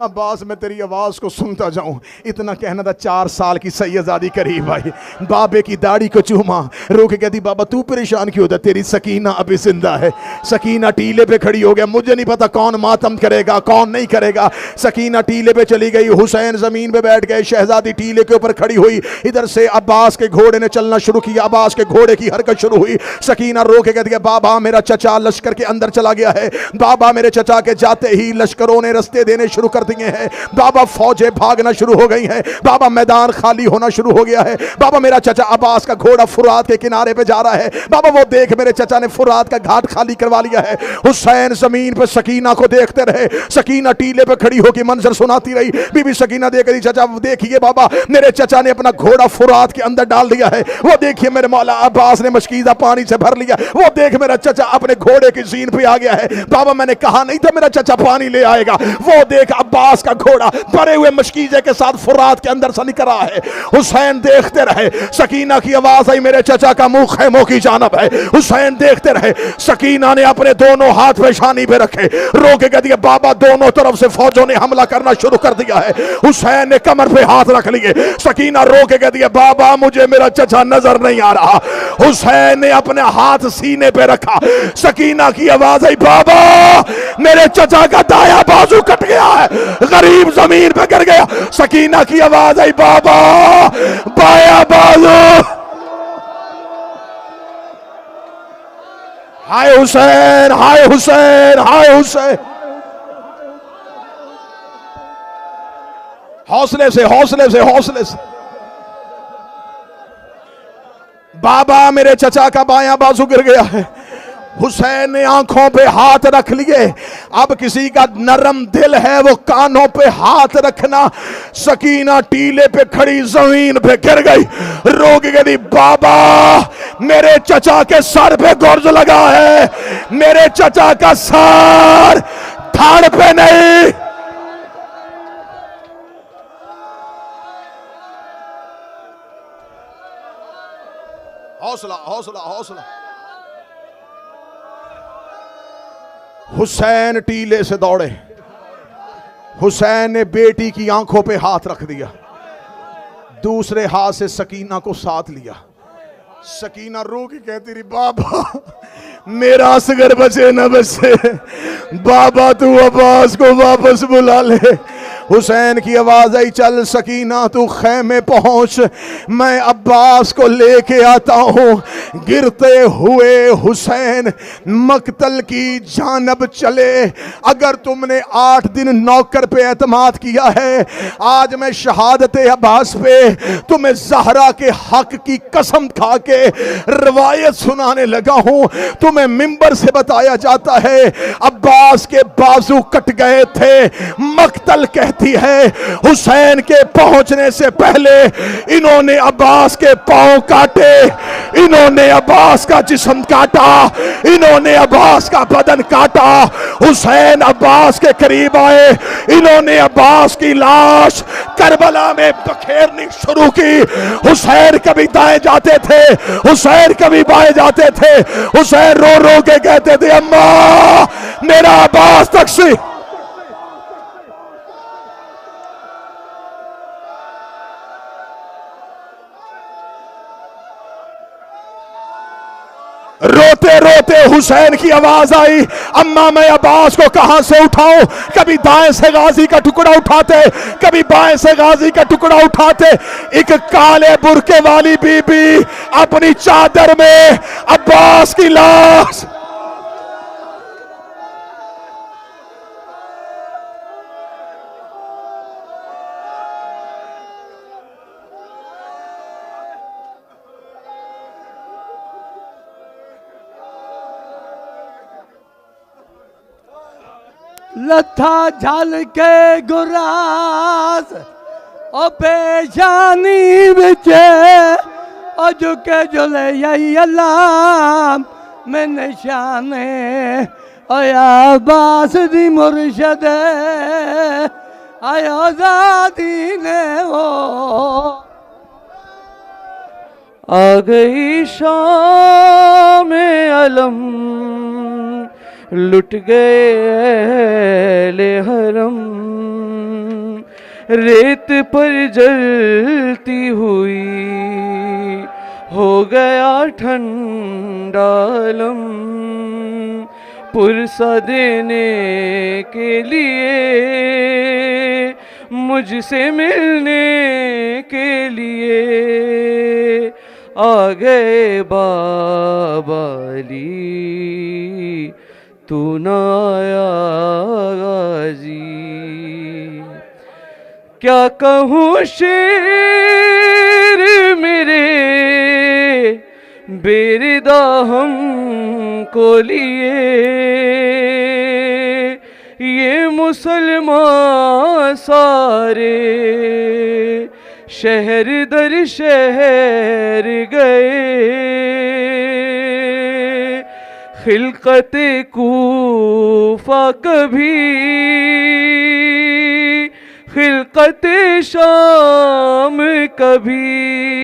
عباس میں تیری آواز کو سنتا جاؤں۔ اتنا کہنا تھا، 4 سال کی سیدزادی قریب آئی، بابے کی داڑھی کو چوما، رو کے کہتی بابا تو پریشان کیوں ہوتا، تیری سکینہ ابھی زندہ ہے۔ سکینہ ٹیلے پہ کھڑی ہو گیا، مجھے نہیں پتا کون ماتم کرے گا کون نہیں کرے گا، سکینہ ٹیلے پہ چلی گئی، حسین زمین پہ بیٹھ گئے، شہزادی ٹیلے کے اوپر کھڑی ہوئی، ادھر سے عباس کے گھوڑے نے چلنا شروع کیا، عباس کے گھوڑے کی حرکت شروع ہوئی، سکینہ رو کے کہتی ہے بابا میرا چچا لشکر کے اندر چلا گیا ہے، بابا میرے چچا کے جاتے ہی لشکروں نے رستے دینے شروع کر دیے ہیں، بابا فوجیں بھاگنا شروع ہو گئی ہیں، بابا میدان خالی ہونا شروع ہو گیا ہے، بابا میرا چچا عباس کا گھوڑا فرات کے کنارے پہ جا رہا ہے، بابا وہ دیکھ میرے چچا نے فرات کا گھاٹ خالی کروا لیا ہے۔ حسین زمین پہ سکینہ کو دیکھتے رہے، سکینہ ٹیلے پہ کھڑی ہو کے منظر سناتی رہی، بی بی سکینہ دیکھ رہی چچا دیکھیے بابا میرے چچا نے اپنا گھوڑا فرات کے اندر ڈال دیا ہے، وہ دیکھیے میرے مولا عباس نے مشکیزہ پانی سے بھر لیا، وہ دیکھ میرا چچا اپنے گھوڑے کی زین پہ آ گیا ہے، بابا میں نے کہا نہیں تھا میرا چچا پانی لے آئے گا، وہ دیکھ عباس کا گھوڑا بھرے ہوئے مشکیزے کے ساتھ فرات کے اندر سے نکل رہا ہے۔ حسین دیکھتے رہے، سکینہ کی آواز آئی میرے چچا کا منہ خیموں کی جانب ہے، حسین دیکھتے رہے، سکینہ نے اپنے دونوں ہاتھ پیشانی پہ رکھے، رو کے کہہ دیا بابا دونوں طرف سے فوجوں نے حملہ کرنا شروع کر دیا ہے، حسین نے کمر پہ ہاتھ رکھ لیے، سکینہ رو کے کہہ دیا بابا مجھے میرا چچا نظر نہیں آ رہا، حسین نے اپنے ہاتھ سینے پہ رکھا، سکینہ کی آواز آئی بابا میرے چچا کا دایا بازو کٹ گیا ہے، غریب زمین پہ گر گیا، سکینہ کی آواز آئی بابا بایا بازو، ہائے حسین ہائے حسین ہائے حسین، حوصلے سے حوصلے سے حوصلے سے، بابا میرے چچا کا بایاں بازو گر گیا ہے۔ حسین نے آنکھوں پہ ہاتھ رکھ لیے، اب کسی کا نرم دل ہے وہ کانوں پہ ہاتھ رکھنا، سکینہ ٹیلے پہ کھڑی زمین پہ گر گئی، رو کے گئی بابا میرے چچا کے سر پہ گرز لگا ہے، میرے چچا کا سر دھڑ پہ نہیں۔ حوصلہ حوصلہ حوصلہ، حسین ٹیلے سے دوڑے، حسین نے بیٹی کی آنکھوں پہ ہاتھ رکھ دیا، دوسرے ہاتھ سے سکینہ کو ساتھ لیا، سکینہ رو کے کہتی رہی بابا میرا اصغر بچے نہ بچے، بابا تو عباس کو واپس بلا لے۔ حسین کی آواز آئی چل سکینہ تو خیمے پہنچ، میں عباس کو لے کے آتا ہوں۔ گرتے ہوئے حسین مقتل کی جانب چلے۔ اگر تم نے 8 دن نوکر پہ اعتماد کیا ہے، آج میں شہادت عباس پہ تمہیں زہرا کے حق کی قسم کھا کے روایت سنانے لگا ہوں۔ تمہیں منبر سے بتایا جاتا ہے عباس کے بازو کٹ گئے تھے، مقتل کہتی ہے حسین کے پہنچنے سے پہلے انہوں نے عباس کے پاؤں کاٹے۔ انہوں نے عباس کا جسم کاٹا، انہوں نے عباس کا بدن کاٹا۔ حسین عباس کے قریب آئے، انہوں نے عباس کی لاش کربلا میں بکھیرنی شروع کی۔ حسین کبھی دائیں جاتے تھے، حسین کبھی بائیں جاتے تھے، حسین رو رو کے کہتے تھے اماں میرا عباس تقسیم۔ روتے روتے حسین کی آواز آئی، اماں میں عباس کو کہاں سے اٹھاؤں؟ کبھی دائیں سے غازی کا ٹکڑا اٹھاتے، کبھی بائیں سے غازی کا ٹکڑا اٹھاتے۔ ایک کالے برقعے والی بی بی اپنی چادر میں عباس کی لاش۔ لتھا جھل کے گراز او پیشانی بچے او جھکے جلے یہی اللہ میں نشانے او یا عباس دی مرشد آیا آزادی نے ہو۔ آ گئی شام علم لٹ گئے اہل حرم، ریت پر جلتی ہوئی ہو گیا ٹھنڈا علم، پرسہ دینے کے لیے مجھ سے ملنے کے لیے آ گئے بابا علی، تو نہ آیا غازی۔ کیا کہوں شیر میرے بیردہ ہم کو لیے، یہ مسلمان سارے شہر در شہر گئے، خلقت کوفہ کبھی خلقت شام کبھی۔